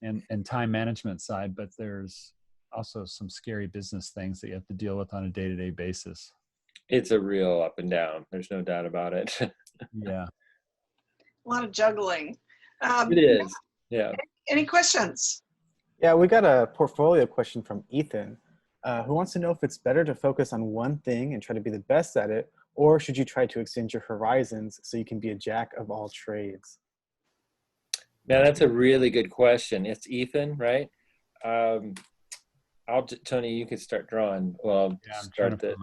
Speaker 2: and time management side, but there's also some scary business things that you have to deal with on a day-to-day basis.
Speaker 3: It's a real up and down. There's no doubt about it.
Speaker 2: Yeah.
Speaker 1: A lot of juggling.
Speaker 3: It is. Yeah.
Speaker 1: Any questions?
Speaker 4: Yeah, we got a portfolio question from Ethan, who wants to know if it's better to focus on one thing and try to be the best at it, or should you try to extend your horizons so you can be a jack of all trades?
Speaker 3: Now, that's a really good question. It's Ethan, right? Tony, you could start drawing. Well,
Speaker 2: Yeah,
Speaker 3: start this.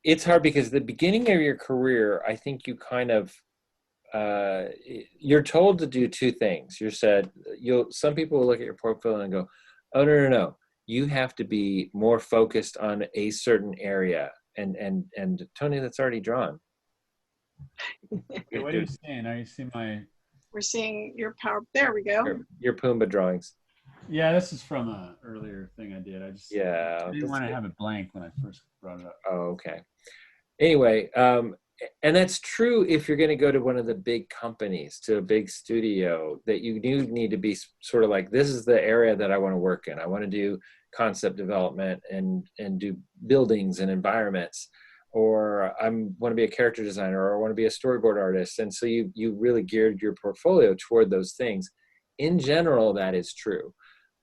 Speaker 3: It's hard because the beginning of your career, I think you kind of, you're told to do two things. Some people will look at your portfolio and go, oh, no. You have to be more focused on a certain area. And Tony, that's already drawn.
Speaker 2: What are you seeing? Are you seeing my...
Speaker 1: We're seeing your power. There we go.
Speaker 3: Your Pumbaa drawings.
Speaker 2: Yeah, this is from an earlier thing I did. I didn't want to have it blank when I first brought it up.
Speaker 3: Oh, okay. Anyway, and that's true if you're going to go to one of the big companies, to a big studio, that you do need to be sort of like, this is the area that I want to work in. I want to do concept development and do buildings and environments, or I want to be a character designer, or I want to be a storyboard artist. And so you really geared your portfolio toward those things. In general, that is true.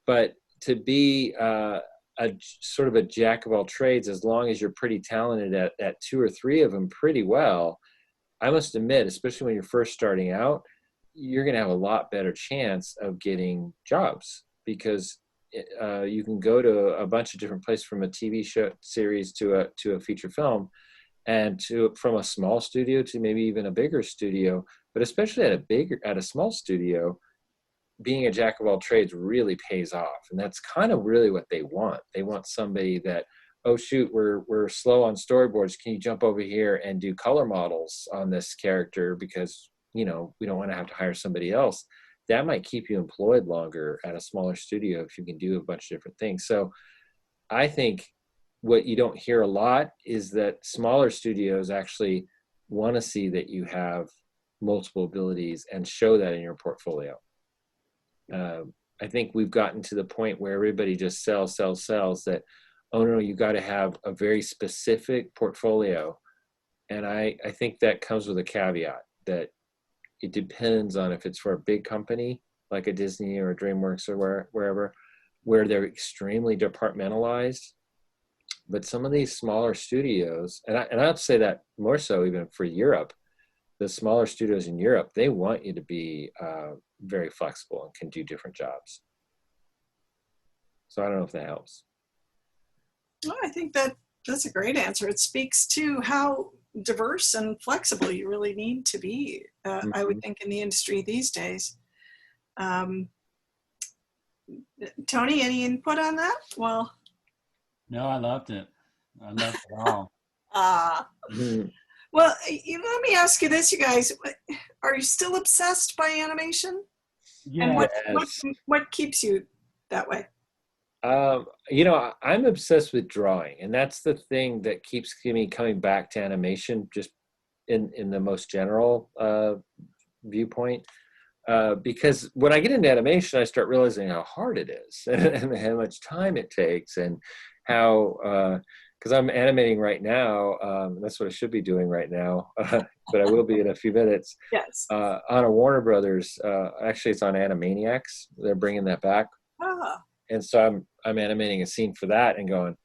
Speaker 3: But to be a sort of a jack of all trades, as long as you're pretty talented at two or three of them pretty well, I must admit, especially when you're first starting out, you're going to have a lot better chance of getting jobs, because you can go to a bunch of different places, from a TV show series to a feature film, and from a small studio to maybe even a bigger studio. But especially at a small studio, being a jack of all trades really pays off. And that's kind of really what they want. They want somebody that, oh shoot, we're slow on storyboards. Can you jump over here and do color models on this character? Because, we don't want to have to hire somebody else. that might keep you employed longer at a smaller studio if you can do a bunch of different things. So I think what you don't hear a lot is that smaller studios actually want to see that you have multiple abilities and show that in your portfolio. I think we've gotten to the point where everybody just sells that, oh no, you got to have a very specific portfolio. And I think that comes with a caveat that it depends on if it's for a big company like a Disney or a DreamWorks or wherever, where they're extremely departmentalized. But some of these smaller studios, and I have to say that more so even for Europe, the smaller studios in Europe, they want you to be very flexible and can do different jobs. So I don't know if that helps.
Speaker 1: Well, I think that's a great answer. It speaks to how diverse and flexible you really need to be, I would think, in the industry these days. Tony, any input on that? Well,
Speaker 2: No, I loved it. I loved it all.
Speaker 1: Well, let me ask you this, you guys. Are you still obsessed by animation?
Speaker 2: Yeah.
Speaker 1: And what keeps you that way?
Speaker 3: I'm obsessed with drawing, and that's the thing that keeps me coming back to animation, just in the most general viewpoint. Because when I get into animation, I start realizing how hard it is and how much time it takes, and how, because I'm animating right now, that's what I should be doing right now, but I will be in a few minutes.
Speaker 1: Yes.
Speaker 3: On a Warner Brothers, actually it's on Animaniacs. They're bringing that back.
Speaker 1: Ah.
Speaker 3: And so I'm animating a scene for that and going,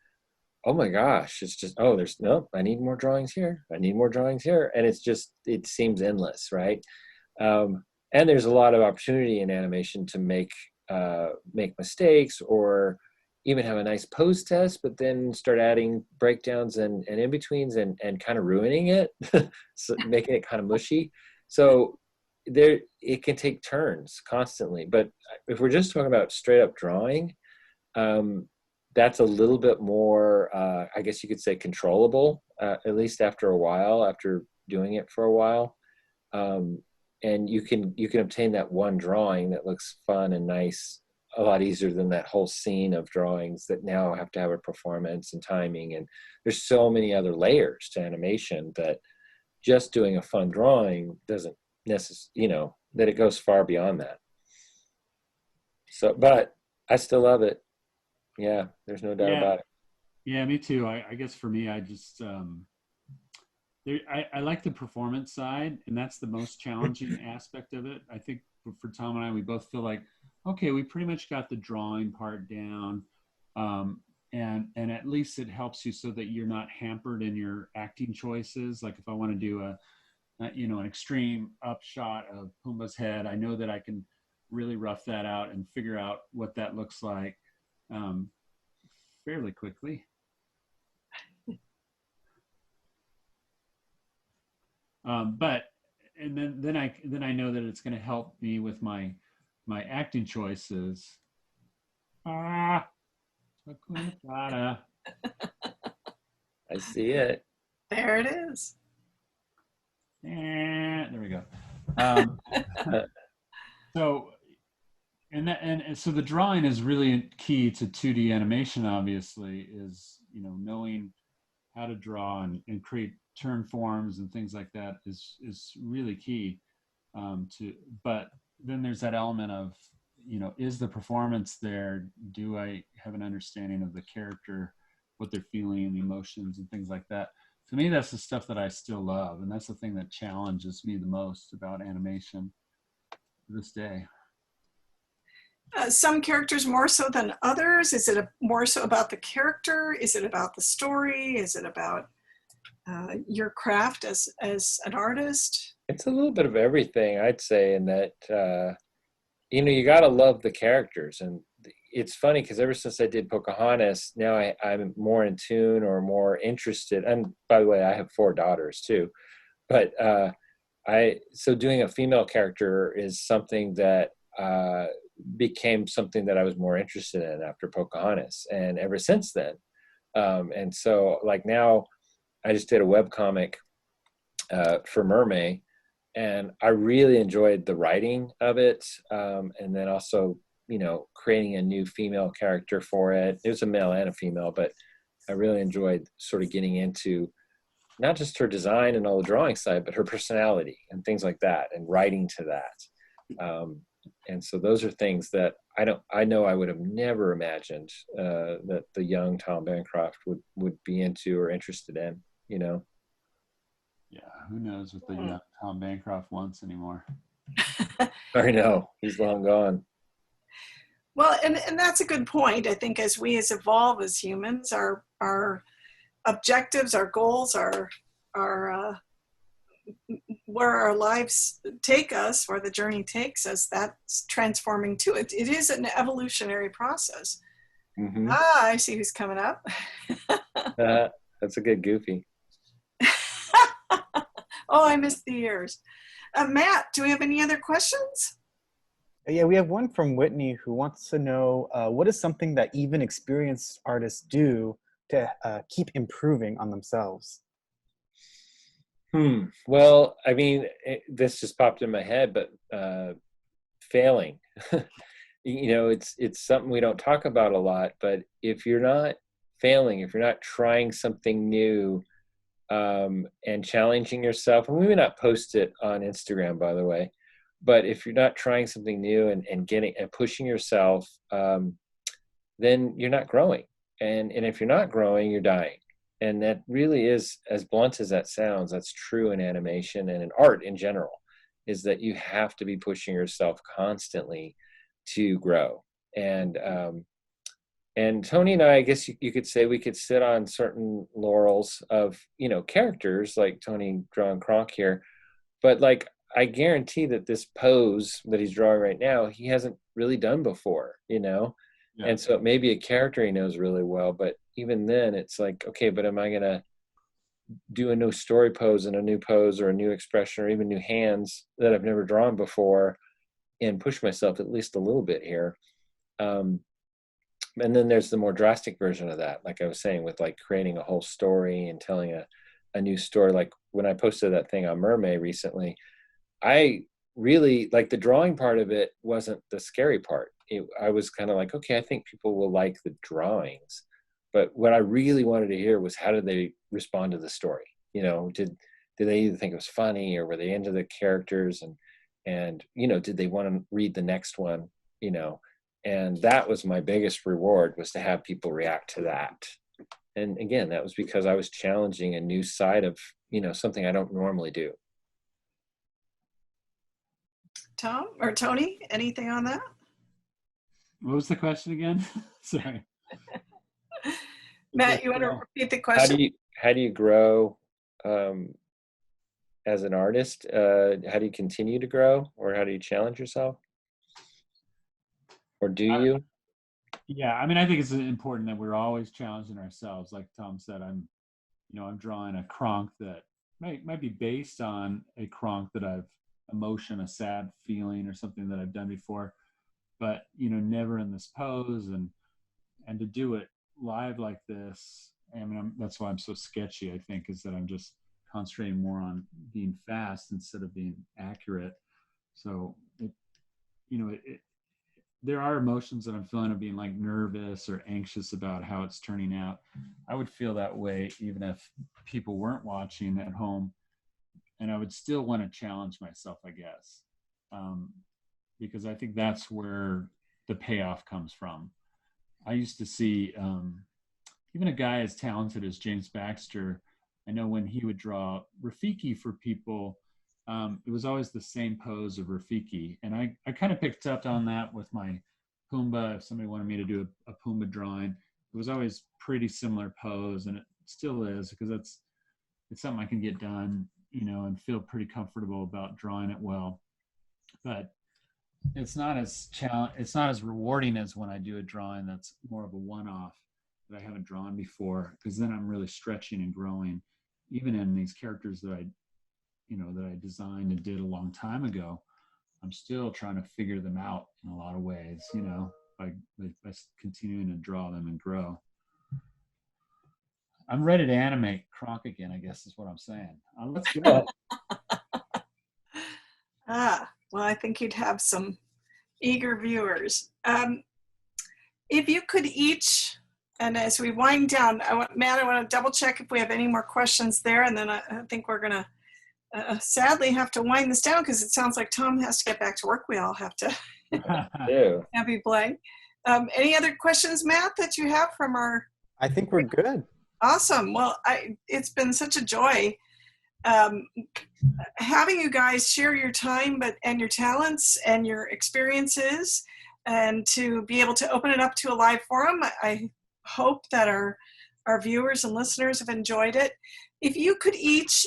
Speaker 3: oh my gosh, it's just, I need more drawings here. I need more drawings here. And it seems endless, right? And there's a lot of opportunity in animation to make mistakes, or even have a nice pose test, but then start adding breakdowns and in-betweens and kind of ruining it, so making it kind of mushy. So it can take turns constantly. But if we're just talking about straight up drawing, that's a little bit more, I guess you could say, controllable, at least after a while, after doing it for a while. And you can obtain that one drawing that looks fun and nice a lot easier than that whole scene of drawings that now have to have a performance and timing. And there's so many other layers to animation that just doing a fun drawing doesn't necessarily, that it goes far beyond that. So, but I still love it. Yeah, there's no doubt about it.
Speaker 2: Yeah, me too. I guess for me, I just, I like the performance side, and that's the most challenging aspect of it. I think for Tom and I, we both feel like, okay, we pretty much got the drawing part down, and at least it helps you so that you're not hampered in your acting choices. Like if I want to do an extreme upshot of Pumbaa's head, I know that I can really rough that out and figure out what that looks like fairly quickly. But then I know that it's going to help me with my acting choices. I
Speaker 3: see it.
Speaker 1: There it is.
Speaker 2: There we go. So the drawing is really key to 2D animation. Obviously, is knowing how to draw and create turn forms and things like that is really key. But then there's that element of is the performance there? Do I have an understanding of the character, what they're feeling, and the emotions and things like that? To me, that's the stuff that I still love, and that's the thing that challenges me the most about animation to this day.
Speaker 1: Some characters more so than others? Is it more so about the character? Is it about the story? Is it about your craft as an artist?
Speaker 3: It's a little bit of everything, I'd say, in that, you got to love the characters. And it's funny because ever since I did Pocahontas, now I'm more in tune or more interested. And by the way, I have 4 daughters too. But so doing a female character is something that became something that I was more interested in after Pocahontas, and ever since then. And so like now I just did a webcomic for Mermaid, And I really enjoyed the writing of it. And then also, creating a new female character for it. It was a male and a female, but I really enjoyed sort of getting into not just her design and all the drawing side, but her personality and things like that, and writing to that. And so those are things that I know I would have never imagined that the young Tom Bancroft would be into or interested in,
Speaker 2: Yeah, who knows what the young Tom Bancroft wants anymore.
Speaker 3: I know, he's long gone.
Speaker 1: Well, and that's a good point. I think as we evolve as humans, our objectives, our goals, our where our lives take us, where the journey takes us, that's transforming too. It is an evolutionary process.
Speaker 3: Mm-hmm.
Speaker 1: I see who's coming up.
Speaker 3: That's a good goofy.
Speaker 1: Oh, I missed the ears. Matt, do we have any other questions?
Speaker 4: Yeah, we have one from Whitney who wants to know what is something that even experienced artists do to keep improving on themselves?
Speaker 3: Well, I mean, this just popped in my head, but failing. It's something we don't talk about a lot, but if you're not failing, if you're not trying something new, and challenging yourself, and we may not post it on Instagram, by the way, but if you're not trying something new and getting and pushing yourself, then you're not growing. And if you're not growing, you're dying. And that really is, as blunt as that sounds, that's true in animation and in art in general, is that you have to be pushing yourself constantly to grow. And Tony and I guess you could say we could sit on certain laurels of, characters like Tony drawing Kronk here. But like, I guarantee that this pose that he's drawing right now, he hasn't really done before, Yeah. And so it may be a character he knows really well, but even then it's like, okay, but am I going to do a new story pose and a new pose or a new expression or even new hands that I've never drawn before and push myself at least a little bit here? And then there's the more drastic version of that, like I was saying, with like creating a whole story and telling a new story. Like when I posted that thing on Mermaid recently, I really, like, the drawing part of it wasn't the scary part. I was kind of like, okay, I think people will like the drawings. But what I really wanted to hear was, how did they respond to the story? Did they either think it was funny, or were they into the characters, and did they want to read the next one? And that was my biggest reward, was to have people react to that. And again, that was because I was challenging a new side of, something I don't normally do.
Speaker 1: Tom or Tony, anything on that?
Speaker 2: What was the question again? Sorry.
Speaker 1: Matt, you want to repeat the question?
Speaker 3: How do you grow as an artist? How do you continue to grow, or how do you challenge yourself? Or do you?
Speaker 2: Yeah, I mean, I think it's important that we're always challenging ourselves. Like Tom said, I'm drawing a Kronk that might be based on a Kronk that I've a sad feeling or something that I've done before, but never in this pose, and to do it live like this. I mean, that's why I'm so sketchy, I think, is that I'm just concentrating more on being fast instead of being accurate. So there are emotions that I'm feeling of being like nervous or anxious about how it's turning out. I would feel that way even if people weren't watching at home, and I would still want to challenge myself, I guess, because I think that's where the payoff comes from. I used to see even a guy as talented as James Baxter. I know when he would draw Rafiki for people, it was always the same pose of Rafiki. And I kind of picked up on that with my Pumbaa. If somebody wanted me to do a Pumbaa drawing, it was always pretty similar pose, and it still is, because it's something I can get done, and feel pretty comfortable about drawing it well. But it's not as rewarding as when I do a drawing that's more of a one-off that I haven't drawn before, because then I'm really stretching and growing, even in these characters that I designed and did a long time ago. I'm still trying to figure them out in a lot of ways, by continuing to draw them and grow. I'm ready to animate Kronk again, I guess is what I'm saying. Let's go.
Speaker 1: Well, I think you'd have some eager viewers. If you could each, and as we wind down, Matt, I want to double check if we have any more questions there, and then I think we're going to sadly have to wind this down because it sounds like Tom has to get back to work. We all have to have you play. Any other questions, Matt, that you have from our?
Speaker 4: I think we're good.
Speaker 1: Awesome. Well, it's been such a joy having you guys share your time and your talents and your experiences, and to be able to open it up to a live forum. I hope that our viewers and listeners have enjoyed it. If you could each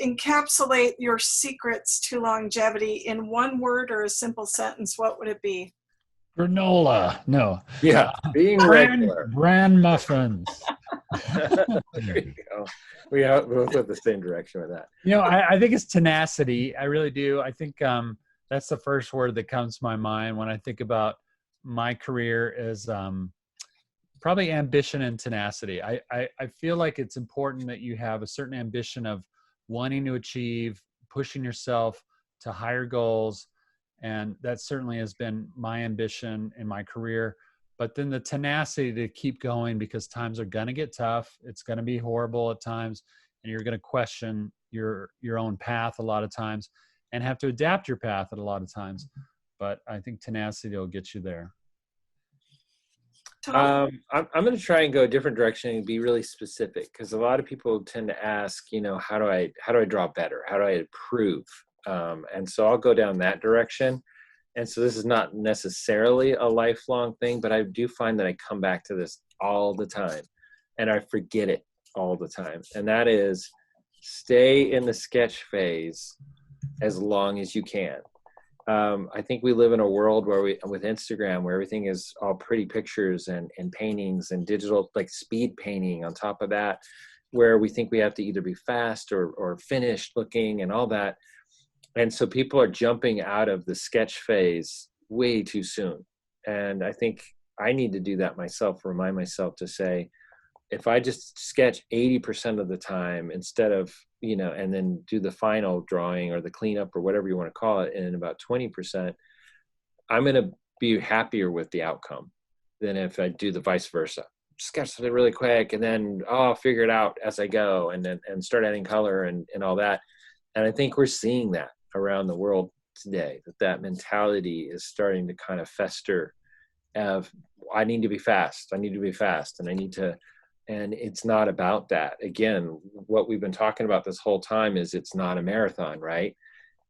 Speaker 1: encapsulate your secrets to longevity in one word or a simple sentence, what would it be?
Speaker 2: Granola. No.
Speaker 3: Yeah. Being regular.
Speaker 2: Bran muffins.
Speaker 3: There you go. We both went the same direction with that.
Speaker 2: I think it's tenacity. I really do. I think that's the first word that comes to my mind when I think about my career is probably ambition and tenacity. I feel like it's important that you have a certain ambition of wanting to achieve, pushing yourself to higher goals. And that certainly has been my ambition in my career. But then the tenacity to keep going, because times are going to get tough. It's going to be horrible at times. And you're going to question your own path a lot of times and have to adapt your path at a lot of times. But I think tenacity will get you there.
Speaker 3: I'm going to try and go a different direction and be really specific, because a lot of people tend to ask, how do I draw better? How do I improve? And so I'll go down that direction. And so this is not necessarily a lifelong thing, but I do find that I come back to this all the time and I forget it all the time. And that is, stay in the sketch phase as long as you can. I think we live in a world with Instagram, where everything is all pretty pictures and paintings and digital, like speed painting on top of that, where we think we have to either be fast or finished looking and all that. And so people are jumping out of the sketch phase way too soon. And I think I need to do that myself, remind myself to say, if I just sketch 80% of the time instead of, and then do the final drawing or the cleanup or whatever you want to call it in about 20%, I'm going to be happier with the outcome than if I do the vice versa. Sketch it really quick and then, I'll figure it out as I go, and start adding color and all that. And I think we're seeing that around the world today, that mentality is starting to kind of fester of, I need to be fast, and it's not about that. Again, what we've been talking about this whole time is it's not a marathon, right?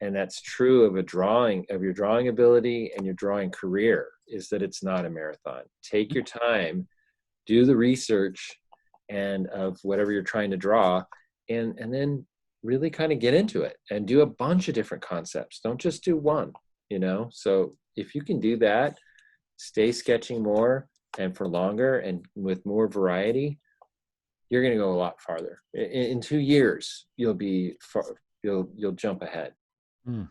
Speaker 3: And that's true of your drawing ability and your drawing career, is that it's not a marathon. Take your time, do the research and of whatever you're trying to draw, and then really kind of get into it and do a bunch of different concepts. Don't just do one, So if you can do that, stay sketching more and for longer and with more variety, you're going to go a lot farther. In 2 years, you'll jump ahead.
Speaker 2: Mm.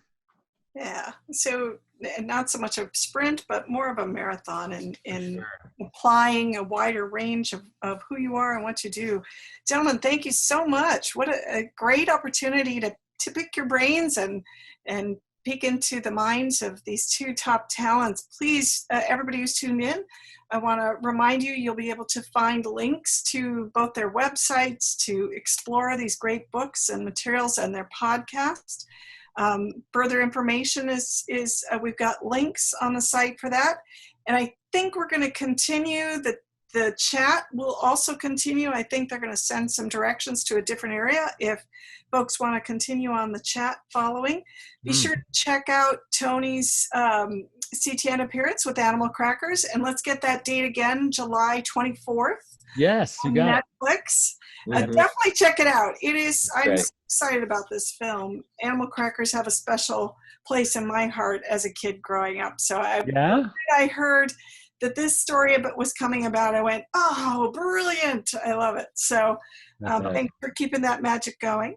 Speaker 1: Yeah. So not so much a sprint, but more of a marathon in applying a wider range of who you are and what you do. Gentlemen, thank you so much. What a great opportunity to pick your brains and peek into the minds of these two top talents. Please, everybody who's tuned in, I want to remind you, you'll be able to find links to both their websites to explore these great books and materials and their podcast. Further information is we've got links on the site for that. And I think we're going to continue. The chat will also continue. I think they're going to send some directions to a different area if folks want to continue on the chat following. Be sure to check out Tony's CTN appearance with Animal Crackers. And let's get that date again, July 24th.
Speaker 2: Yes, you got
Speaker 1: Netflix.
Speaker 3: Mm-hmm.
Speaker 1: Definitely check it out. I'm so excited about this film. Animal Crackers have a special place in my heart as a kid growing up. So I heard that this story was coming about. I went, oh, brilliant. I love it. So thanks for keeping that magic going.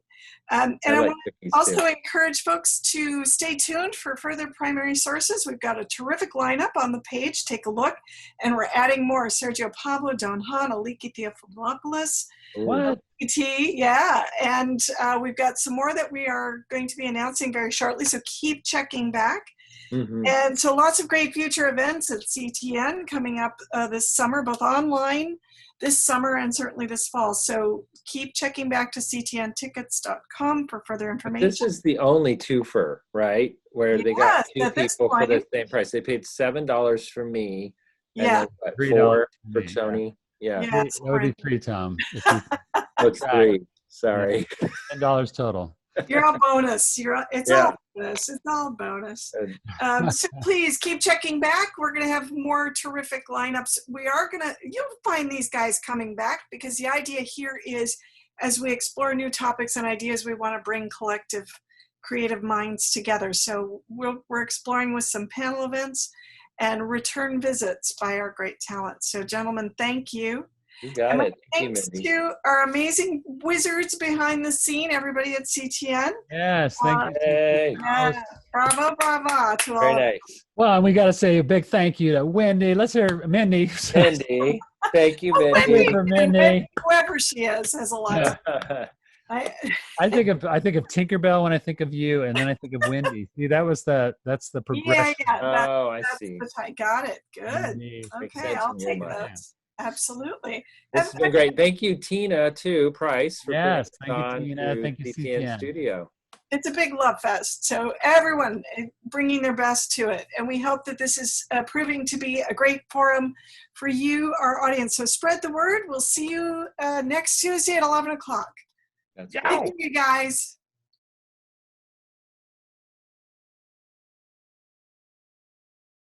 Speaker 1: And I want to also encourage folks to stay tuned for further primary sources. We've got a terrific lineup on the page. Take a look. And we're adding more. Sergio Pablo, Don Hahn, Aliki Theophilopoulos,
Speaker 2: What?
Speaker 1: PT, yeah. And we've got some more that we are going to be announcing very shortly, so keep checking back.
Speaker 3: Mm-hmm.
Speaker 1: And so lots of great future events at CTN coming up this summer, both online this summer and certainly this fall. So keep checking back to ctntickets.com for further information.
Speaker 3: This is the only twofer, right? Where they got two people for the same price. They paid $7 for me. And
Speaker 1: Yeah.
Speaker 3: then, what,
Speaker 2: $3
Speaker 3: 4 for
Speaker 2: for me,
Speaker 3: Tony. Yeah.
Speaker 1: Yeah,
Speaker 2: That would be 3, Tom.
Speaker 3: Oh, it's 3. Sorry.
Speaker 2: $10 total.
Speaker 1: You're all bonus. It's
Speaker 3: Yeah.
Speaker 1: all bonus. It's all bonus. So please keep checking back. We're going to have more terrific lineups. You'll find these guys coming back, because the idea here is, as we explore new topics and ideas, we want to bring collective creative minds together. So we're exploring with some panel events and return visits by our great talent. So gentlemen, thank you.
Speaker 3: You got it.
Speaker 1: Thanks to our amazing wizards behind the scene, everybody at CTN.
Speaker 2: Yes, thank you.
Speaker 3: Hey.
Speaker 1: Yeah, bravo to all.
Speaker 3: Very nice.
Speaker 2: Well, and we got to say a big thank you to Wendy. Let's hear Mindy.
Speaker 3: Mindy. Thank you, Mindy.
Speaker 2: Thank you for Mindy.
Speaker 1: Whoever she is has a lot.
Speaker 2: I think of Tinkerbell when I think of you, and then I think of Wendy. See, that's the progression.
Speaker 1: Yeah.
Speaker 3: I see.
Speaker 1: I got it. Good.
Speaker 2: Mindy.
Speaker 1: Okay, I'll take those. Absolutely.
Speaker 3: This has been great. Thank you, Tina, too, Price, for
Speaker 2: yes,
Speaker 3: putting
Speaker 2: thank
Speaker 3: us
Speaker 2: you,
Speaker 3: on
Speaker 2: Tina.
Speaker 3: to
Speaker 2: Thank you,
Speaker 3: CTN
Speaker 2: CTN.
Speaker 3: Studio.
Speaker 1: It's a big love fest. So everyone bringing their best to it. And we hope that this is proving to be a great forum for you, our audience. So spread the word. We'll see you next Tuesday at 11 o'clock.
Speaker 3: That's
Speaker 1: Thank you, guys.